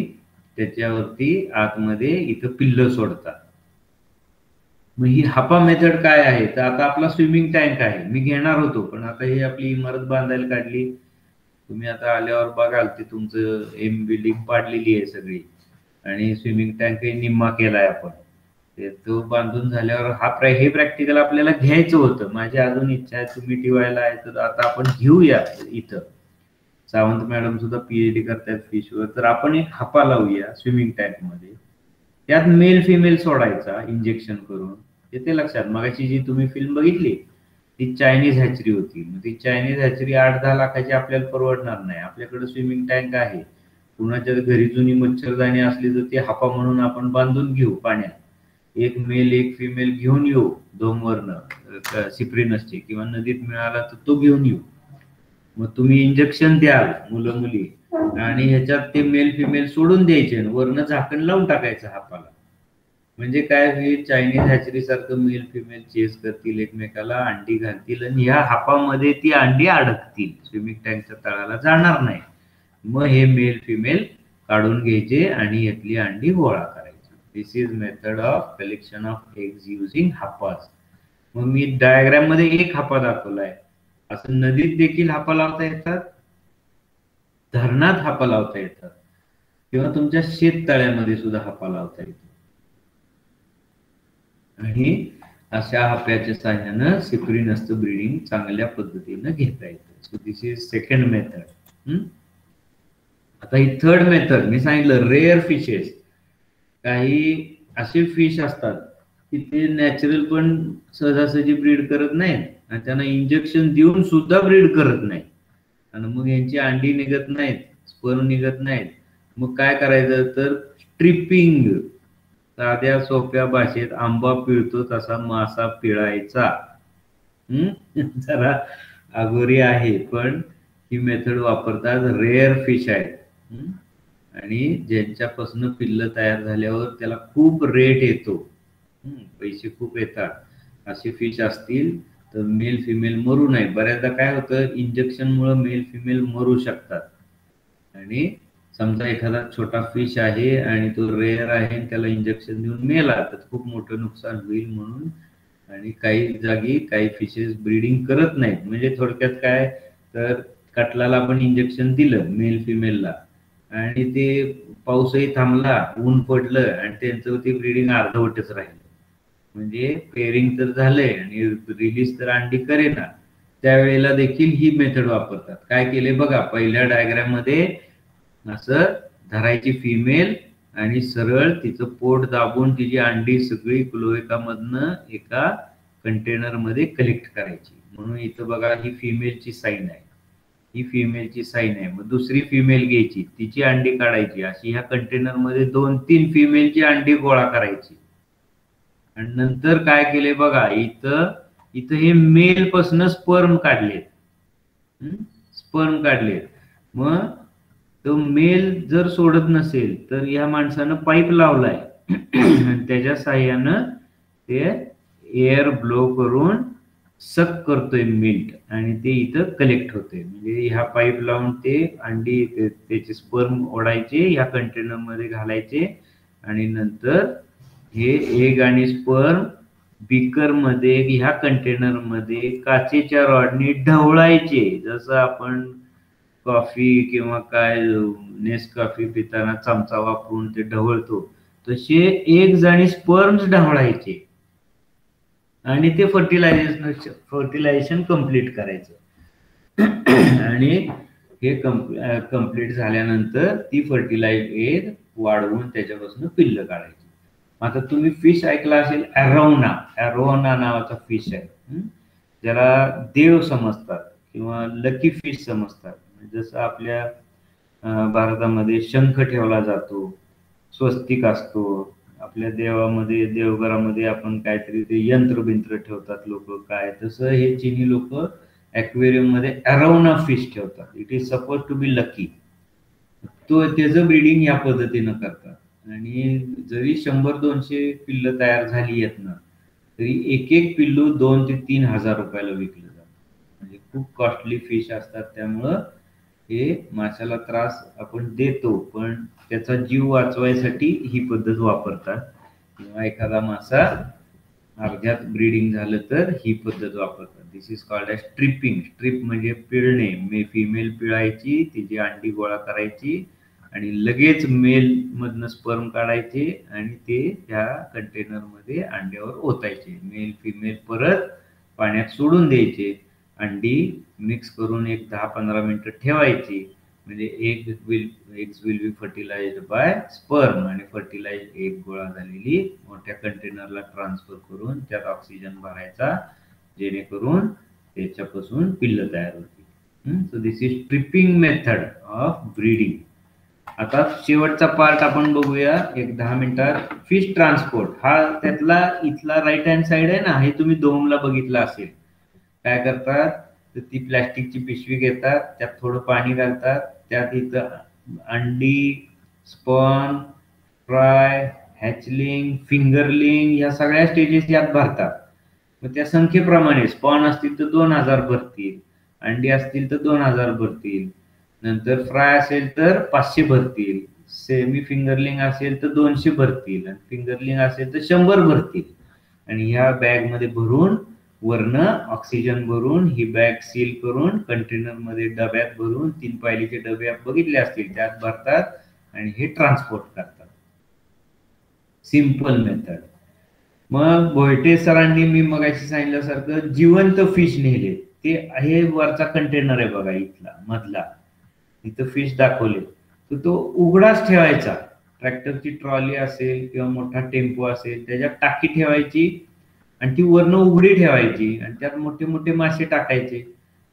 त्याच्यावरती आतमध्ये इथं पिल्लं सोडतात. मग ही हापा मेथड काय आहे, तर आता आपला स्विमिंग टँक आहे, मी घेणार होतो पण आता ही आपली इमारत बांधायला काढली, तुम्ही आता आल्यावर बघाल ते तुमचं बिल्डिंग पाडलेली आहे सगळी आणि स्विमिंग टँक निम्मा केलाय आपण. ते तो बांधून झाल्यावर हे प्रॅक्टिकल आपल्याला घ्यायचं होतं. माझी अजून इच्छा आहे, तुम्ही टीवायला आहे तर आता आपण घेऊया. इथं सावंत मॅडम सुद्धा पीएचडी करतायत फिशवर, तर आपण एक हापा लावूया स्विमिंग टँक मध्ये. त्यात मेल फिमेल सोडायचा इंजेक्शन करून. येते लक्षात? मगाची जी तुम्ही फिल्म बघितली ती चायनीज हॅचरी होती. मग ती चायनीज हॅचरी 8-10 लाखाची आपल्याला परवडणार नाही. आपल्याकडे स्विमिंग टँक आहे. कुणाच्या घरी जुनी मच्छरदाणी असली तर ते हापा म्हणून आपण बांधून घेऊ पाण्यात. एक मेल एक फिमेल घेऊन येऊ डोमवरनं, सिप्रिनसचे किंवा नदीत मिळाला तर तो घेऊन येऊ. मग तुम्ही इंजेक्शन द्याल मुलं मुली, आणि ह्याच्यात ते मेल फिमेल सोडून द्यायचे, वरनं झाकण लावून टाकायचं हापाला. म्हणजे काय होईल, चायनीज हॅचरी सारखं मेल फिमेल चेस करतील एकमेकाला, अंडी घालतील आणि ह्या हापामध्ये ती अंडी अडकतील, स्विमिंग टँकच्या तळाला जाणार नाही. मग हे मेल फिमेल काढून घ्यायचे आणि यातली अंडी गोळा करायची. This is method of collection of eggs using हापास. मग मी डायग्राम मध्ये एक हापा दाखवलाय. असं नदीत देखील हापा लावता येतात, धरणात हापा लावता येतात, किंवा तुमच्या शेततळ्यामध्ये सुद्धा हापा लावता येतो. आणि अशा हाप्याच्या साह्यानं सिप्रिनसचं ब्रीडिंग चांगल्या पद्धतीनं घेता येतं. So this is second method. आता ही थर्ड मेथड मी सांगितलं, रेअर फिशेस. काही असे फिश असतात की ते नॅचरल पण सहजासहजी ब्रीड करत नाहीत आणि त्यांना इंजेक्शन देऊन सुद्धा ब्रीड करत नाहीत, आणि मग यांची अंडी निघत नाहीत, स्पर्म निघत नाहीत. मग काय करायचं तर स्ट्रिपिंग. साध्या सोप्या भाषेत आंबा पिळतो तसा मासा पिळायचा. जरा अगोरी आहे, पण ही मेथड वापरतात रेअर फिश आहेत. आणि ज्यांच्यापासून पिल्ल तयार झाल्यावर त्याला खूप रेट येतो, पैसे खूप येतात, असे फिश असतील तर मेल फिमेल मरू नये. बऱ्याचदा काय होतं, इंजेक्शनमुळे मेल फिमेल मरू शकतात. आणि समजा एखादा छोटा फिश आहे आणि तो रेअर आहे, त्याला इंजेक्शन देऊन मेला तर खूप मोठं नुकसान होईल म्हणून. आणि काही जागी काही फिशेस ब्रीडिंग करत नाहीत. म्हणजे थोडक्यात काय तर, कटलाला आपण इंजेक्शन दिलं मेल फिमेलला आणि ते पाऊसही थांबला, ऊन पडलं आणि त्यांचं ते ब्रीडिंग अर्धवटच राहिलं. म्हणजे पेअरिंग तर झालंय आणि रिलीज तर अंडी करेना, त्यावेळेला देखील ही मेथड वापरतात. काय केले बघा, पहिल्या डायग्राम मध्ये असं धरायची फिमेल आणि सरळ तिचं पोट दाबून तिची अंडी सगळी क्लोएकामधनं एका कंटेनर मध्ये कलेक्ट करायची. म्हणून इथं बघा ही फिमेलची साईन आहे, ही फिमेलची साईन आहे. मग दुसरी फिमेल घ्यायची, तिची अंडी काढायची, अशी ह्या कंटेनर मध्ये 2-3 फिमेलची अंडी गोळा करायची. आणि नंतर काय केले बघा, इथं इथं हे मेल पासून स्पर्म काढलेत, स्पर्म काढलेत. मग तो मेल जर सोडत नसेल तर या माणसानं पाईप लावलाय आणि त्याच्या साह्यानं ते एअर ब्लो करून सक करतोय मिल्ट आणि ते इथं कलेक्ट होते. म्हणजे ह्या पाईप लावून ते अंडी त्याचे स्पर्म ओढायचे, ह्या कंटेनर मध्ये घालायचे आणि नंतर हे एग आणि स्पर्म बीकर मध्ये ह्या कंटेनर मध्ये काचेच्या रॉडने ढवळायचे. जसं आपण कॉफी किंवा काय नेसकॉफी पिताना चमचा वापरून ते ढवळतो, तसे एग्ज आणि स्पर्म्स ढवळायचे आणि ते फर्टिलायझेशन कम्प्लीट करायचं. आणि हे कम्प्लीट झाल्यानंतर ती फर्टिलाइज एग वाढवून त्याच्यापासून पिल्ल काढायची. आता तुम्ही फिश ऐकला असेल, ॲरोना. ॲरोना नावाचा फिश आहे, ज्याला देव समजतात किंवा लकी फिश समजतात. जसं आपल्या भारतामध्ये शंख ठेवला जातो, स्वस्तिक असतो, आपल्या देवामध्ये देवघरामध्ये आपण काहीतरी ते यंत्र बिंत्र ठेवतात लोक काय, तसं हे चिनी लोक ॲक्वेरियम मध्ये ॲरोना फिश ठेवतात. It is suppose to be lucky. तो त्याचं ब्रीडिंग या पद्धतीनं करतात. आणि जरी 100-200 पिल्ल तयार झाली आहेत ना, तरी एक एक पिल्लू 2,000 ते 3,000 रुपयाला विकलं जातं. म्हणजे खूप कॉस्टली फिश असतात. त्यामुळं हे माशाला त्रास आपण देतो, पण त्याचा जीव वाचवायसाठी ही पद्धत वापरतात. किंवा एखादा मासा अर्ध्यात ब्रीडिंग झालं तर ही पद्धत वापरतात. This is called as stripping. Strip म्हणजे पिळणे. फिमेल पिळायची, तिची अंडी गोळा करायची आणि लगेच मेल मधनं स्पर्म काढायचे आणि ते त्या कंटेनर मध्ये अंड्यावर ओतायचे. मेल फिमेल परत पाण्यात सोडून द्यायचे. अंडी मिक्स करून एक 10-15 मिनिटं ठेवायची. म्हणजे eggs will be fertilized by sperm आणि फर्टिलाइज एग गोळा झालेली मोठ्या कंटेनरला ट्रान्सफर करून त्यात ऑक्सिजन भरायचा, जेणेकरून त्याच्यापासून पिल्ल तयार होतील. So this is tripping method of breeding. आता शेवटचा पार्ट आपण बघूया एक 10 मिनिटात. फिश ट्रान्सपोर्ट हा त्यातला इथला राईट हँड साइड आहे ना, हे तुम्ही दोमला बघितलं असेल. काय करतात तर ती प्लॅस्टिकची पिशवी घेतात, त्यात थोडं पाणी घालतात, त्यात इथं अंडी, स्पॉन, फ्राय, हॅचलिंग, फिंगरलिंग या सगळ्या स्टेजेस यात भरतात. मग त्या संख्येप्रमाणे स्पॉन असतील तर 2000 भरतील, अंडी असतील तर 2000 भरतील, नंतर फ्राय असेल तर 500 भरतील, सेमी फिंगरलिंग असेल तर 200 भरतील आणि फिंगरलिंग असेल तर 100 भरतील. आणि ह्या बॅग मध्ये भरून वरनं ऑक्सिजन भरून ही बॅग सील करून कंटेनर मध्ये डब्यात भरून 3 पायलीचे डबे बघितले असतील त्यात भरतात आणि हे ट्रान्सपोर्ट करतात. Simple method. मग भोयटे सरांनी मी मगाशी सांगितल्यासारखं जिवंत फिश नेले. ते हे वरचा कंटेनर आहे बघा इथला मधला, इथं फिश दाखवले. तर तो उघडाच ठेवायचा. ट्रॅक्टरची ट्रॉली असेल किंवा मोठा टेम्पो असेल त्याच्यात टाकी ठेवायची आणि ती वरनं उघडी ठेवायची आणि त्यात मोठे मोठे मासे टाकायचे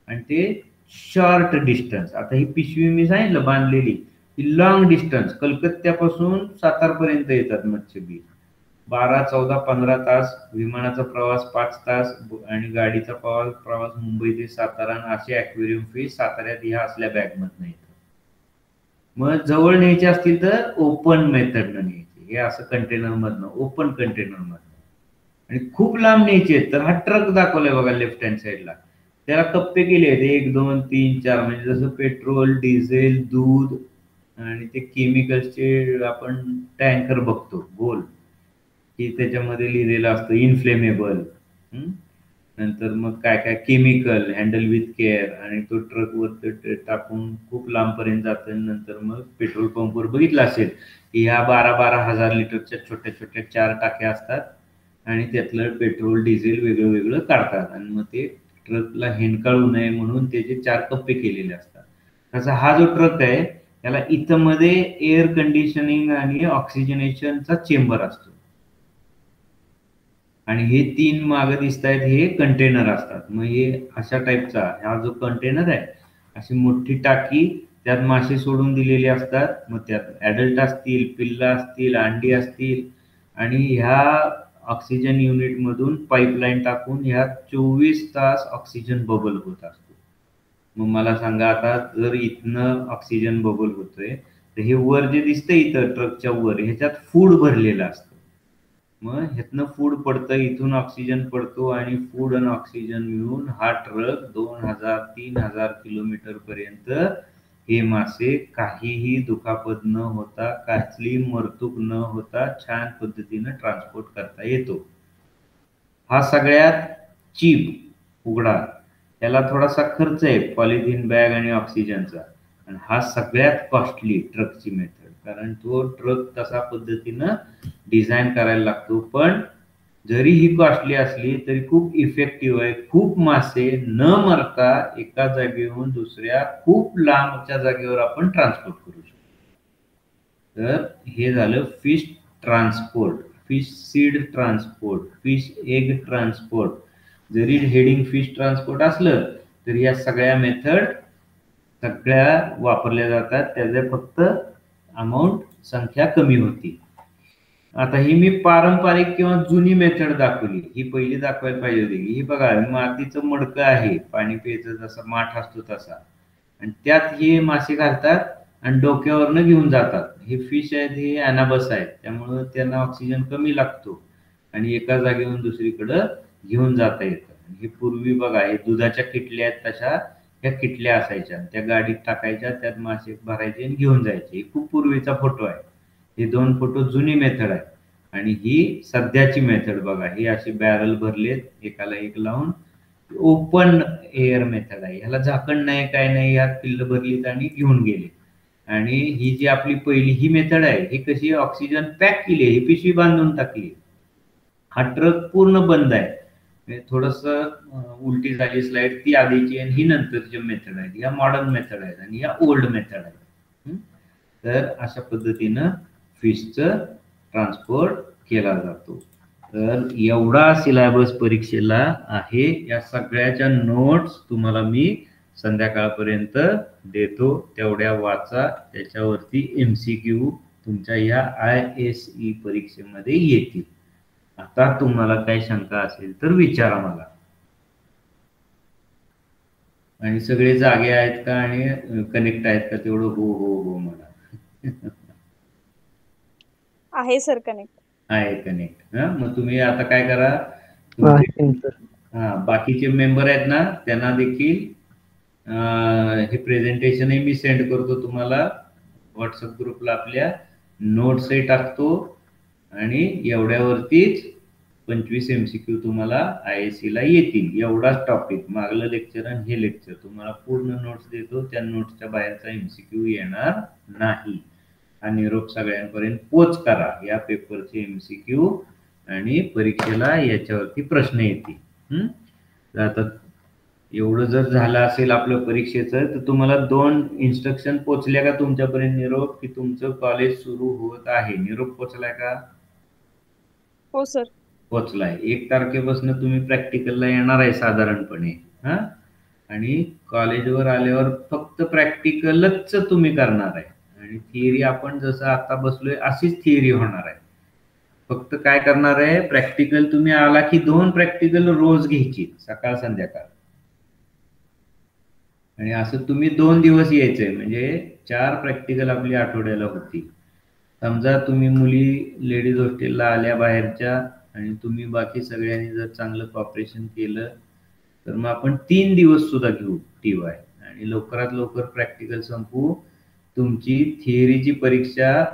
आणि ते शॉर्ट डिस्टन्स. आता ही पिशवी मी सांगितलं बांधलेली, ही लॉंग डिस्टन्स कलकत्त्यापासून सातारपर्यंत येतात मच्छीबीर. 12, 14, 15 तास विमानाचा प्रवास, 5 तास आणि गाडीचा प्रवास मुंबई ते सातारा. असे अॅक्वेरियम फिश साताऱ्यात ह्या असल्या बॅग मधनं येतात. मग जवळ न्यायचे असतील तर ओपन मेथडनं न्यायचे, हे असं कंटेनर मधनं, ओपन कंटेनर मधनं. आणि खूप लांब न्यायचे तर हा ट्रक दाखवलाय बघा लेफ्ट हँड साइडला, त्याला कप्पे केले आहेत 1, 2, 3, 4. म्हणजे जसं पेट्रोल, डिझेल, दूध आणि ते केमिकल्सचे आपण टँकर बघतो गोल, की त्याच्यामध्ये लिहिलेलं असतं इनफ्लेमेबल. नंतर मग काय काय केमिकल, हँडल विथ केअर, आणि तो ट्रक वर टाकून खूप लांबपर्यंत जातं. नंतर मग पेट्रोल पंपवर बघितलं असेल की ह्या 12-12 हजार लिटरच्या छोट्या छोट्या 4 टाक्या असतात आणि त्यातलं पेट्रोल डिझेल वेगळं वेगळं काढतात आणि मग ते ट्रकला हिंडकाळू नये म्हणून त्याचे 4 कप्पे केलेले असतात. तसा हा जो ट्रक आहे त्याला इथं मध्ये एअर कंडिशनिंग आणि ऑक्सिजनेशनचा चेंबर असतो आणि हे 3 मागं दिसत आहेत हे कंटेनर असतात. मग हे अशा टाईपचा हा जो कंटेनर आहे, अशी मोठी टाकी, त्यात मासे सोडून दिलेले असतात. मग त्यात ऍडल्ट असतील, पिल्ला असतील, अंडी असतील आणि ह्या ऑक्सिजन युनिट मधून पाईपलाईन टाकून ह्यात 24 तास ऑक्सिजन बबल होत असतो. मग मला सांगा आता, जर इथनं ऑक्सिजन बबल होतोय तर हे वर जे दिसतंय इथं ट्रकच्या वर, ह्याच्यात फूड भरलेलं असतं. मग ह्यातनं फूड पडतं, इथून ऑक्सिजन पडतो आणि फूड आणि ऑक्सिजन मिळून हा ट्रक 2000-3000 किलोमीटर पर्यंत हे मासे काहीही दुखापत न होता, कसली मरतूक न होता छान पद्धतीनं ट्रान्सपोर्ट करता येतो. हा सगळ्यात चीप उघडा, त्याला थोडासा खर्च आहे पॉलिथिन बॅग आणि ऑक्सिजनचा, आणि हा सगळ्यात कॉस्टली ट्रकची मेथड, कारण तो ट्रक तसा पद्धतीनं डिझाईन करायला लागतो. पण जरी ही कॉस्टली असली तरी खूप इफेक्टिव्ह आहे. खूप मासे न मरता एका जागेवरून दुसऱ्या खूप लांबच्या जागेवर आपण ट्रान्सपोर्ट करू शकतो. तर हे झालं fish transport, fish seed transport, fish egg transport. जरी हेडिंग फिश ट्रान्सपोर्ट असलं तरी या सगळ्या मेथड सगळ्या वापरल्या जातात. त्याचे फक्त अमाऊंट संख्या कमी होती. आता ही मी पारंपरिक किंवा जुनी मेथड दाखवली, ही पहिली दाखवायला पाहिजे होती. ही बघा मातीचं मडकं आहे, पाणी प्यायचं जसा माठ असतो तसा, आणि त्यात हे मासे घालतात आणि डोक्यावरनं घेऊन जातात. हे फिश आहेत, हे अॅनाबस आहेत, त्यामुळं त्यांना ऑक्सिजन कमी लागतो आणि एका जागेवरून दुसरीकडं घेऊन जाता येतं. हे पूर्वी बघा हे दुधाच्या किटल्या आहेत तशा ह्या किटल्या असायच्या, त्या गाडीत टाकायच्या, त्यात मासे भरायचे आणि घेऊन जायचे. खूप पूर्वीचा फोटो आहे. हे 2 फोटो जुनी मेथड आहे आणि ही सध्याची मेथड बघा. ही अशी बॅरल भरलेत एकाला एक लावून, ओपन एअर मेथड आहे. ह्याला झाकण नाही, काय नाही, यात पिल्ल भरलीत आणि घेऊन गेले. आणि ही जी आपली पहिली ही मेथड आहे ही कशी ऑक्सिजन पॅक केली आहे, ही पिशवी बांधून टाकली, हा ट्रक पूर्ण बंद आहे. थोडस उलटी झाली स्लाइड, ती आधीची आणि ही नंतरची मेथड आहे. ह्या मॉडर्न मेथड आहेत आणि ह्या ओल्ड मेथड आहेत. तर अशा पद्धतीनं फिशचं ट्रान्सपोर्ट केला जातो. तर एवढा सिलेबस परीक्षेला आहे. या सगळ्याच्या नोट्स तुम्हाला मी संध्याकाळपर्यंत देतो, तेवढ्या वाचा. त्याच्यावरती MCQ तुमच्या या ISE परीक्षेमध्ये येतील. आता तुम्हाला काही शंका असेल तर विचारा मला. आणि सगळे जागे आहेत का आणि कनेक्ट आहेत का तेवढं हो हो हो म्हणा. आहे सर कनेक्ट. आहे कनेक्ट. मग तुम्ही आता काय करा, तुमचे बाकीचे मेंबर आहेत ना त्यांना देखील हे प्रेझेंटेशनही मी सेंड करतो तुम्हाला व्हॉट्सअप ग्रुपला. आपल्या नोट्सही टाकतो आणि एवढ्यावरतीच 25 MCQ तुम्हाला ISE ला येतील. एवढाच टॉपिक, मागलं लेक्चर आणि हे लेक्चर तुम्हाला पूर्ण नोट्स देतो. त्या नोट्सच्या बाहेरचा MCQ येणार नाही. हा निरोप सगळ्यांपर्यंत पोच करा. या पेपरचे MCQ आणि परीक्षेला याच्यावरती प्रश्न येतील. तर आता एवढं जर झालं असेल आपलं परीक्षेचं, तर तुम्हाला 2 इन्स्ट्रक्शन पोचल्या का तुमच्यापर्यंत निरोप, की तुमचं कॉलेज सुरू होत आहे? निरोप पोचलाय का? हो सर. पोचलाय. 1 तारखेपासून तुम्ही प्रॅक्टिकलला येणार आहे साधारणपणे. आणि कॉलेजवर आल्यावर फक्त प्रॅक्टिकलच तुम्ही करणार आहे. आणि थिअरी आपण जसं आता बसलोय अशीच थिअरी होणार आहे. फक्त काय करणार आहे, प्रॅक्टिकल तुम्ही आला की 2 प्रॅक्टिकल रोज घ्यायची, सकाळ संध्याकाळ. आणि असं तुम्ही 2 दिवस यायचंय, म्हणजे 4 प्रॅक्टिकल आपली आठवड्याला होती. समजा तुम्ही मुली लेडीज हॉस्टेलला आल्या बाहेरच्या आणि तुम्ही बाकी सगळ्यांनी जर चांगलं कॉपरेशन केलं तर मग आपण 3 दिवस सुद्धा घेऊ TY आणि लवकरात लवकर प्रॅक्टिकल संपवू. तुमची थिअरीची परीक्षा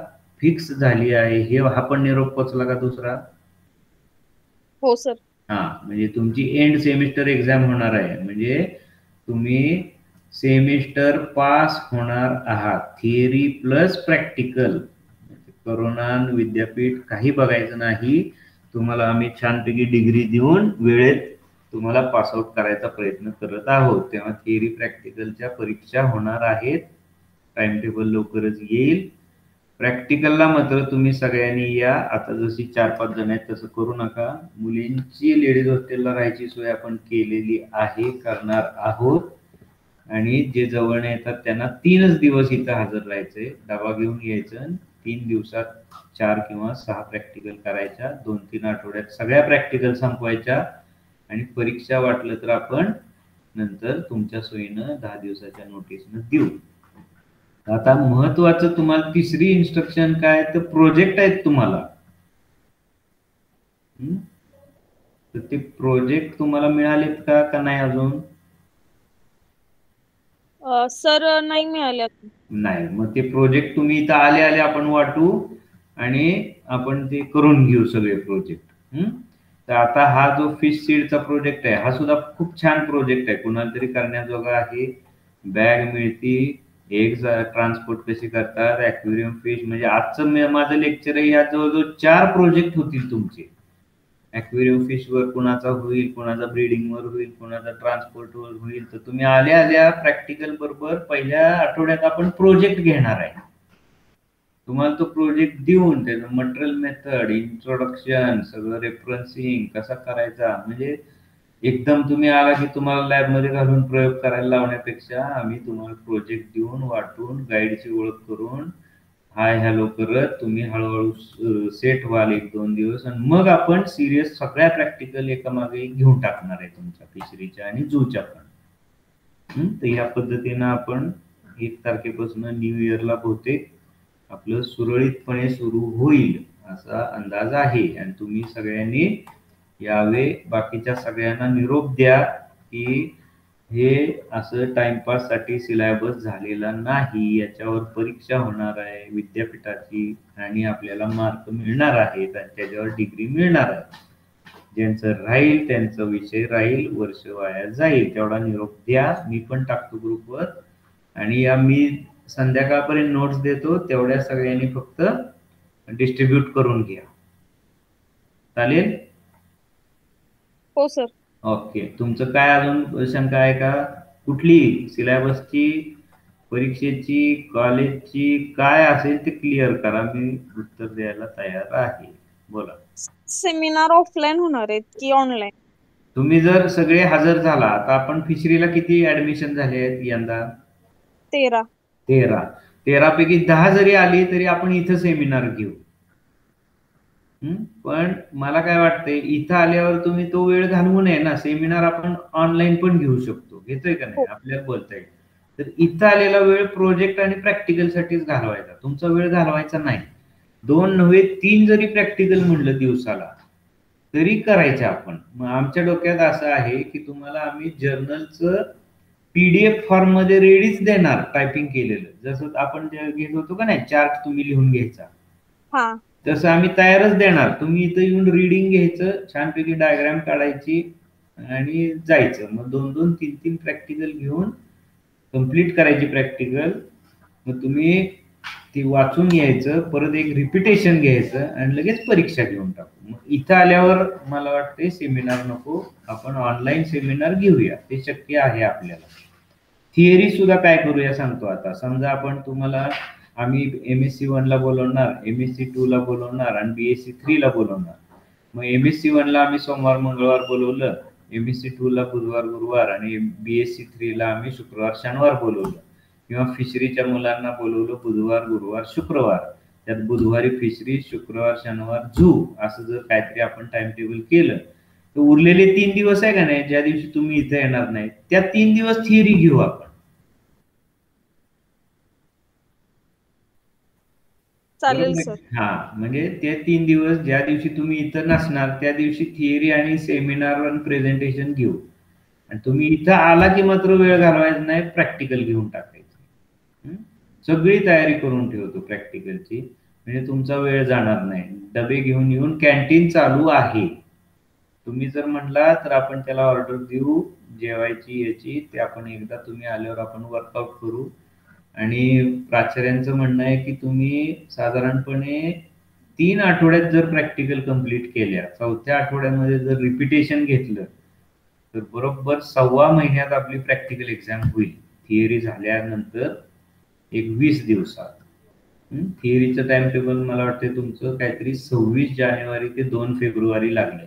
फिक्स झाली आहे. हे हा पण निरोप पोचला का दुसरा? हो सर. म्हणजे तुमची एंड सेमिस्टर एक्झाम होणार आहे. म्हणजे तुम्ही सेमिस्टर पास होणार आहात. Theory plus practical. कोरोना विद्यापीठ काही बघायचं नाही. तुम्हाला आम्ही छानपैकी डिग्री देऊन वेळेत तुम्हाला पासआउट करायचा प्रयत्न करत आहोत. तेव्हा थिअरी प्रॅक्टिकलच्या परीक्षा होणार आहेत. टाइम टेबल लवकरच येईल. प्रॅक्टिकलला मात्र तुम्ही सगळ्यांनी या. आता जशी 4-5 जण आहेत तसं करू नका. मुलींची लेडीज हॉस्टेलला राहायची सोय आपण केलेली आहे, करणार आहोत. आणि जे जवळ येतात त्यांना 3च दिवस इथं हजर राहायचंय. डबा घेऊन यायचं. 3 दिवसात 4 किंवा 6 प्रॅक्टिकल करायच्या. 2-3 आठवड्यात सगळ्या प्रॅक्टिकल संपवायच्या आणि परीक्षा वाटलं तर आपण नंतर तुमच्या सोयीनं 10 दिवसाच्या नोटीसनं देऊ. आता महत्वाचं तुम्हाला तिसरी इन्स्ट्रक्शन काय, तर प्रोजेक्ट आहेत तुम्हाला. तर ते प्रोजेक्ट तुम्हाला मिळालेत का नाही अजून? सर नाही मिळाले. नाही. मग ते प्रोजेक्ट तुम्ही इथं आले आपण वाटू आणि आपण ते करून घेऊ सगळे प्रोजेक्ट. तर आता हा जो फिश सीडचा प्रोजेक्ट आहे हा सुद्धा खूप छान प्रोजेक्ट आहे, कुणाला तरी करण्याजोगा आहे. बॅग मिळती, एग्ज ट्रान्सपोर्ट कसे करतात, ॲक्वेरियम फिश. म्हणजे आजचं माझं लेक्चर आहे, या जवळजवळ 4 प्रोजेक्ट होतील तुमचे. ॲक्वेरियम फिशवर कुणाचा होईल, कुणाचा ब्रीडिंगवर होईल, कुणाचा ट्रान्सपोर्टवर होईल. तर तुम्ही आल्या प्रॅक्टिकल बरोबर पहिल्या आठवड्यात आपण प्रोजेक्ट घेणार आहे. तुम्हाला तो प्रोजेक्ट देऊन त्याचं मटेरियल मेथड, इंट्रोडक्शन, सगळं रेफरन्सिंग कसा करायचा, म्हणजे एकदम तुम्ही आला की तुम्हाला लॅबमध्ये घालून प्रयोग करायला लावण्यापेक्षा आम्ही तुम्हाला प्रोजेक्ट देऊन वाटून गाईडची ओळख करून ह्या लवकरच तुम्ही हळूहळू सेट व्हाल 1-2 दिवस आणि मग आपण सिरियस सगळ्या प्रॅक्टिकल एकामागे घेऊन टाकणार आहे तुमच्या फिशरीच्या आणि झूच्या पण. तर या पद्धतीनं आपण 1 तारखेपासून न्यू इयरला बहुतेक आपलं सुरळीतपणे सुरू होईल असा अंदाज आहे. आणि तुम्ही सगळ्यांनी यावे. बाकीच्या सगळ्यांना निरोप द्या की हे असं टाइमपास साठी सिलेबस झालेला नाही. याच्यावर परीक्षा होणार आहे विद्यापीठाची आणि आपल्याला मार्क मिळणार आहेत आणि त्याच्यावर डिग्री मिळणार आहे. ज्यांचं राहील त्यांचा विषय राहील, वर्ष वाया जाईल. तेवढा निरोप द्या. मी पण टाकतो ग्रुपवर. आणि या मी संध्याकाळपर्यंत नोट्स देतो, तेवढ्या सगळ्यांनी फक्त डिस्ट्रीब्यूट करून घ्या. चालेल? हो सर. ओके. तुमचं काय अजून शंका आहे का? कुठली सिलेबसची, परीक्षेची, कॉलेजची, काय असेल ते क्लिअर करा. मी उत्तर द्यायला तयार आहे. बोला. सेमिनार ऑफलाईन होणार आहेत की ऑनलाईन? तुम्ही जर सगळे हजर झाला, आता आपण फिशरीला किती ऍडमिशन झाले आहेत यंदा? 13. 13 पैकी 10 जरी आली तरी आपण इथं सेमिनार घेऊ. पण मला काय वाटतंय, इथं आल्यावर तुम्ही तो वेळ घालवू नये ना. सेमिनार आपण ऑनलाईन पण घेऊ शकतो. घेतोय का नाही? आपल्याला बोलता येईल. तर इथं आलेला वेळ प्रोजेक्ट आणि प्रॅक्टिकल साठीच घालवायचा. तुमचा वेळ घालवायचा नाही. 2 नव्हे 3 जरी प्रॅक्टिकल म्हणलं दिवसाला तरी करायचे आपण. मग आमच्या डोक्यात असं आहे की तुम्हाला आम्ही जर्नलचं PDF फॉर्म मध्ये रेडीच देणार, टायपिंग केलेलं. जसं आपण घेत होतो का नाही, चार्ट तुम्ही लिहून घ्यायचा, तसं आम्ही तयारच देणार. तुम्ही इथं येऊन रीडिंग घ्यायचं, छानपैकी डायग्राम काढायची आणि जायचं. मग 2-2, 3-3 प्रॅक्टिकल घेऊन कम्प्लीट करायची प्रॅक्टिकल. मग तुम्ही ती वाचून यायचं, परत एक रिपिटेशन घ्यायचं आणि लगेच परीक्षा घेऊन टाकू. मग इथं आल्यावर मला वाटते सेमिनार नको, आपण ऑनलाईन सेमिनार घेऊया. ते शक्य आहे आपल्याला. थिअरी सुद्धा काय करूया सांगतो. आता समजा आपण तुम्हाला आम्ही MSc 1 ला बोलवणार, MSc 2 ला बोलवणार आणि BSc 3 ला बोलवणार. मग MSc 1 ला आम्ही सोमवार मंगळवार बोलवलं, MSc 2 ला बुधवार गुरुवार आणि BSc 3 ला आम्ही शुक्रवार शनिवार बोलवलं. किंवा फिशरीच्या मुलांना बोलवलं बुधवार गुरुवार शुक्रवार. त्यात बुधवारी फिशरी, शुक्रवार शनिवार झू, असं जर काहीतरी आपण टाइम टेबल केलं तर उरलेले 3 दिवस आहे का नाही, ज्या दिवशी तुम्ही इथे येणार नाही, त्या 3 दिवस थिअरी घेऊ आपण. चालेल सर. हा, म्हणजे ते 3 दिवस ज्या दिवशी तुम्ही इथं नसणार त्या दिवशी थिअरी आणि सेमिनार आणि प्रेझेंटेशन घेऊ. आणि तुम्ही इथं आला की मात्र वेळ घालवायचा नाही, प्रॅक्टिकल घेऊन टाकायचं. सगळी तयारी करून ठेवतो प्रॅक्टिकलची, म्हणजे तुमचा वेळ जाणार नाही. डबे घेऊन येऊन कॅन्टीन चालू आहे. तुम्ही जर म्हणला तर आपण त्याला ऑर्डर देऊ जेवायची याची. ते आपण एकदा तुम्ही आल्यावर आपण वर्कआउट करू. आणि प्राचार्यांचं म्हणणं आहे की तुम्ही साधारणपणे 3 आठवड्यात जर प्रॅक्टिकल कम्प्लीट केल्या, 4थ्या आठवड्यामध्ये जर रिपिटेशन घेतलं तर बरोबर 1.25 महिन्यात आपली प्रॅक्टिकल एक्झाम होईल. थिअरी झाल्यानंतर एक 20 दिवसात. थिअरीचं टाइम टेबल मला वाटतं तुमचं काहीतरी 26 जानेवारी ते 2 फेब्रुवारी लागलंय.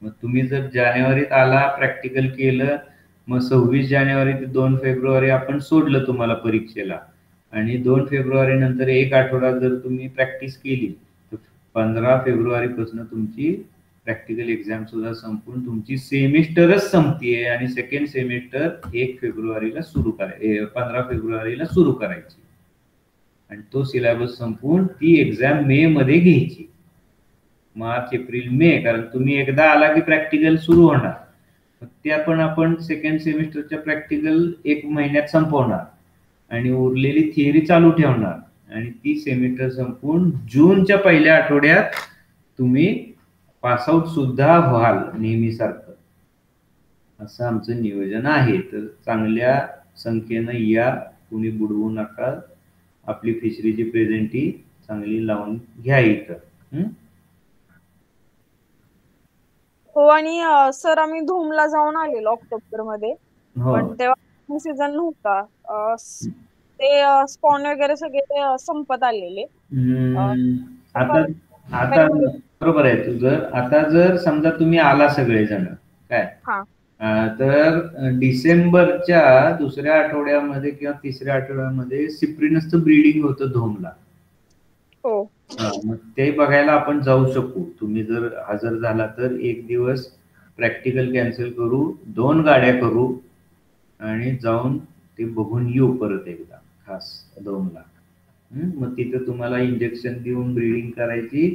मग तुम्ही जर जानेवारीत आला, प्रॅक्टिकल केलं, मग 26 जानेवारी ते 2 फेब्रुवारी आपण सोडलं तुम्हाला परीक्षेला, आणि 2 फेब्रुवारी नंतर 1 आठवडा जर तुम्ही प्रॅक्टिस केली तर 15 फेब्रुवारी पासून तुमची प्रॅक्टिकल एक्झाम सुद्धा संपून तुमची सेमिस्टरच संपतीये आणि सेकंड सेमिस्टर 1 फेब्रुवारीला सुरू 15 फेब्रुवारीला सुरू करायची आणि तो सिलेबस संपून ती एक्झाम मे मध्ये घ्यायची. मार्च एप्रिल मे, कारण तुम्ही एकदा आला की प्रॅक्टिकल सुरू होणार. त्या पण आपण सेकंड सेमिस्टरच्या प्रॅक्टिकल 1 महिन्यात संपवणार आणि उरलेली थिअरी चालू ठेवणार आणि ती सेमिस्टर संपून जूनच्या पहिल्या आठवड्यात तुम्ही पासआउट सुद्धा व्हाल नेहमीसारखं. असं आमचं नियोजन आहे. तर चांगल्या संख्येनं या, कुणी बुडवू नका. आपली फिशरीची प्रेझेंटी चांगली लावून घ्या इथं. हो, आणि सर आम्ही धूमला जाऊन आलेलो ऑक्टोबर मध्ये, पण तेव्हा सीझन नव्हता. ते स्पॉन वगैरे सगळे संपत आलेले. आता बरोबर आहे तुझं. आता जर समजा तुम्ही आला सगळेजण काय, तर डिसेंबरच्या दुसऱ्या आठवड्यामध्ये किंवा तिसऱ्या आठवड्यामध्ये सिप्रिनसचं ब्रीडिंग होतं धोमला. मग ते बघायला आपण जाऊ शकू. तुम्ही जर हजर झाला तर 1 दिवस प्रॅक्टिकल कॅन्सल करू, 2 गाड्या करू आणि जाऊन ते बघून येऊ परत एकदा खास धोमला. मग तिथं तुम्हाला इंजेक्शन देऊन ब्रीडिंग करायची,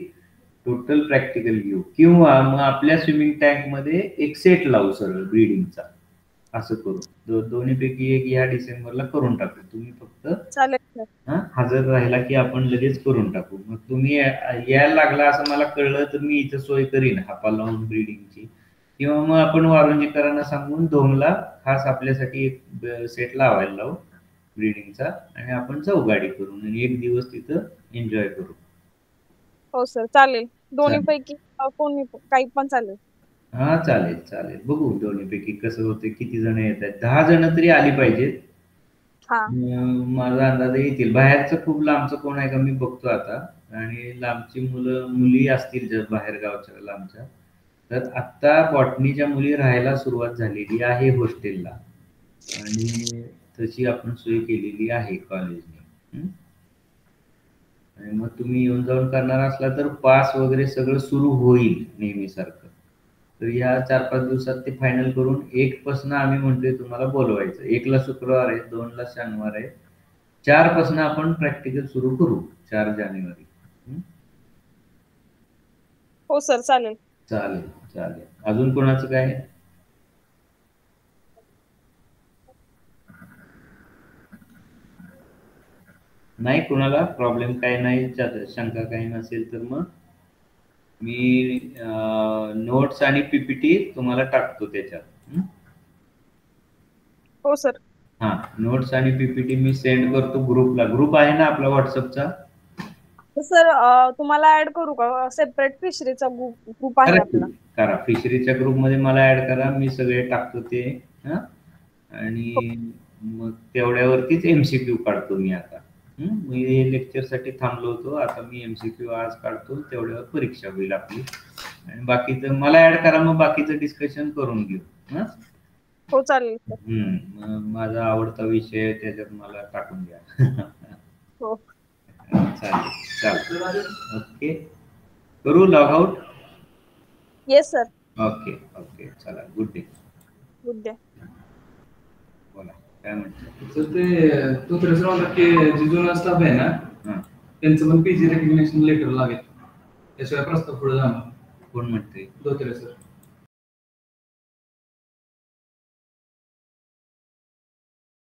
टोटल प्रॅक्टिकल घेऊ, किंवा मग आपल्या स्विमिंग टँक मध्ये एक सेट लावू सरळ ब्रीडिंगचा. असं करू, दोन्हीपैकी एक या डिसेंबरला करून टाकू. तुम्ही फक्त हजर राहिला की आपण लगेच करून टाकू. मग तुम्ही यायला लागला असं मला कळलं तर मी इथं सोय करीन हापा लावून ब्रीडिंगची, किंवा मग आपण वारुंजीकरांना सांगून धोमला खास आपल्यासाठी एक सेट लावायला लावू. ब्रीडिंगचा आणि आपण जाऊ गाडी करून आणि एक दिवस तिथं एन्जॉय करू. हो सर चालेल. दोन्ही चालेल. पैकी कोणी काही पण चालेल. हा चालेल चालेल, बघू दोन्हीपैकी कसं होतं, किती जण येत आहेत. 10 जण तरी आली पाहिजेत. हा माझा अंदाज येतील. बाहेरचं खूप लांबचं कोण आहे का मी बघतो आता, आणि लांबची मुली असतील जर बाहेर गावच्या लांबच्या, तर आत्ता बॉटनीच्या मुली राहायला सुरुवात झालेली आहे हॉस्टेलला, आणि तशी आपण सोय केलेली आहे कॉलेजने. आणि मग तुम्ही येऊन जाऊन करणार असला तर पास वगैरे सगळं सुरू होईल नेहमीसारखं. तर ह्या 4-5 दिवसात ते फायनल करून 1 पासून आम्ही म्हणतोय तुम्हाला बोलवायचं. 1 ला शुक्रवार आहे, 2 ला शनिवार आहे, 4 पासून आपण प्रॅक्टिकल सुरू करू, 4 जानेवारी. हो सर चालेल. चालेल चालेल. अजून कोणाचं काय? नाही कोणाला प्रॉब्लेम काय नाही, शंका काही नसेल तर मग मी नोट्स आणि पीपीटी तुम्हाला टाकतो त्याच्यात. हो सर. हा, नोट्स आणि पीपीटी मी सेंड करतो ग्रुपला. ग्रुप आहे ना आपला व्हॉट्सअपचा? सर तुम्हाला ऍड करू का? सेपरेट फिशरीचा ग्रुप आहे आपला. करा, फिशरीच्या ग्रुपमध्ये मला ऍड करा, मी सगळे टाकतो ते. आणि मग तेवढ्यावरतीच एमसीक्यू काढतो मी आता. मी लेक्चरसाठी थांबलो होतो, आता मी एमसीक्यू आज काढतो, तेवढ्यावर परीक्षा होईल आपली. आणि बाकीचं मला ऍड करा, मग बाकीचं डिस्कशन करून घेऊ. हो चालेल. माझा आवडता विषय त्याच्यात मला टाकून द्या. हो चालेल चालेल. ओके, करू log out? Yes sir. Okay okay, चला, गुड डे. Good day. बोला, काय म्हणतो? सर ते तो तर म्हणला की जे जुना स्टाफ आहे ना, त्यांचं पण पीजी रेकग्निशन लेटर लागेल, त्याशिवाय प्रस्ताव पुढे जाणार. कोण म्हणते? धोत्रे सर.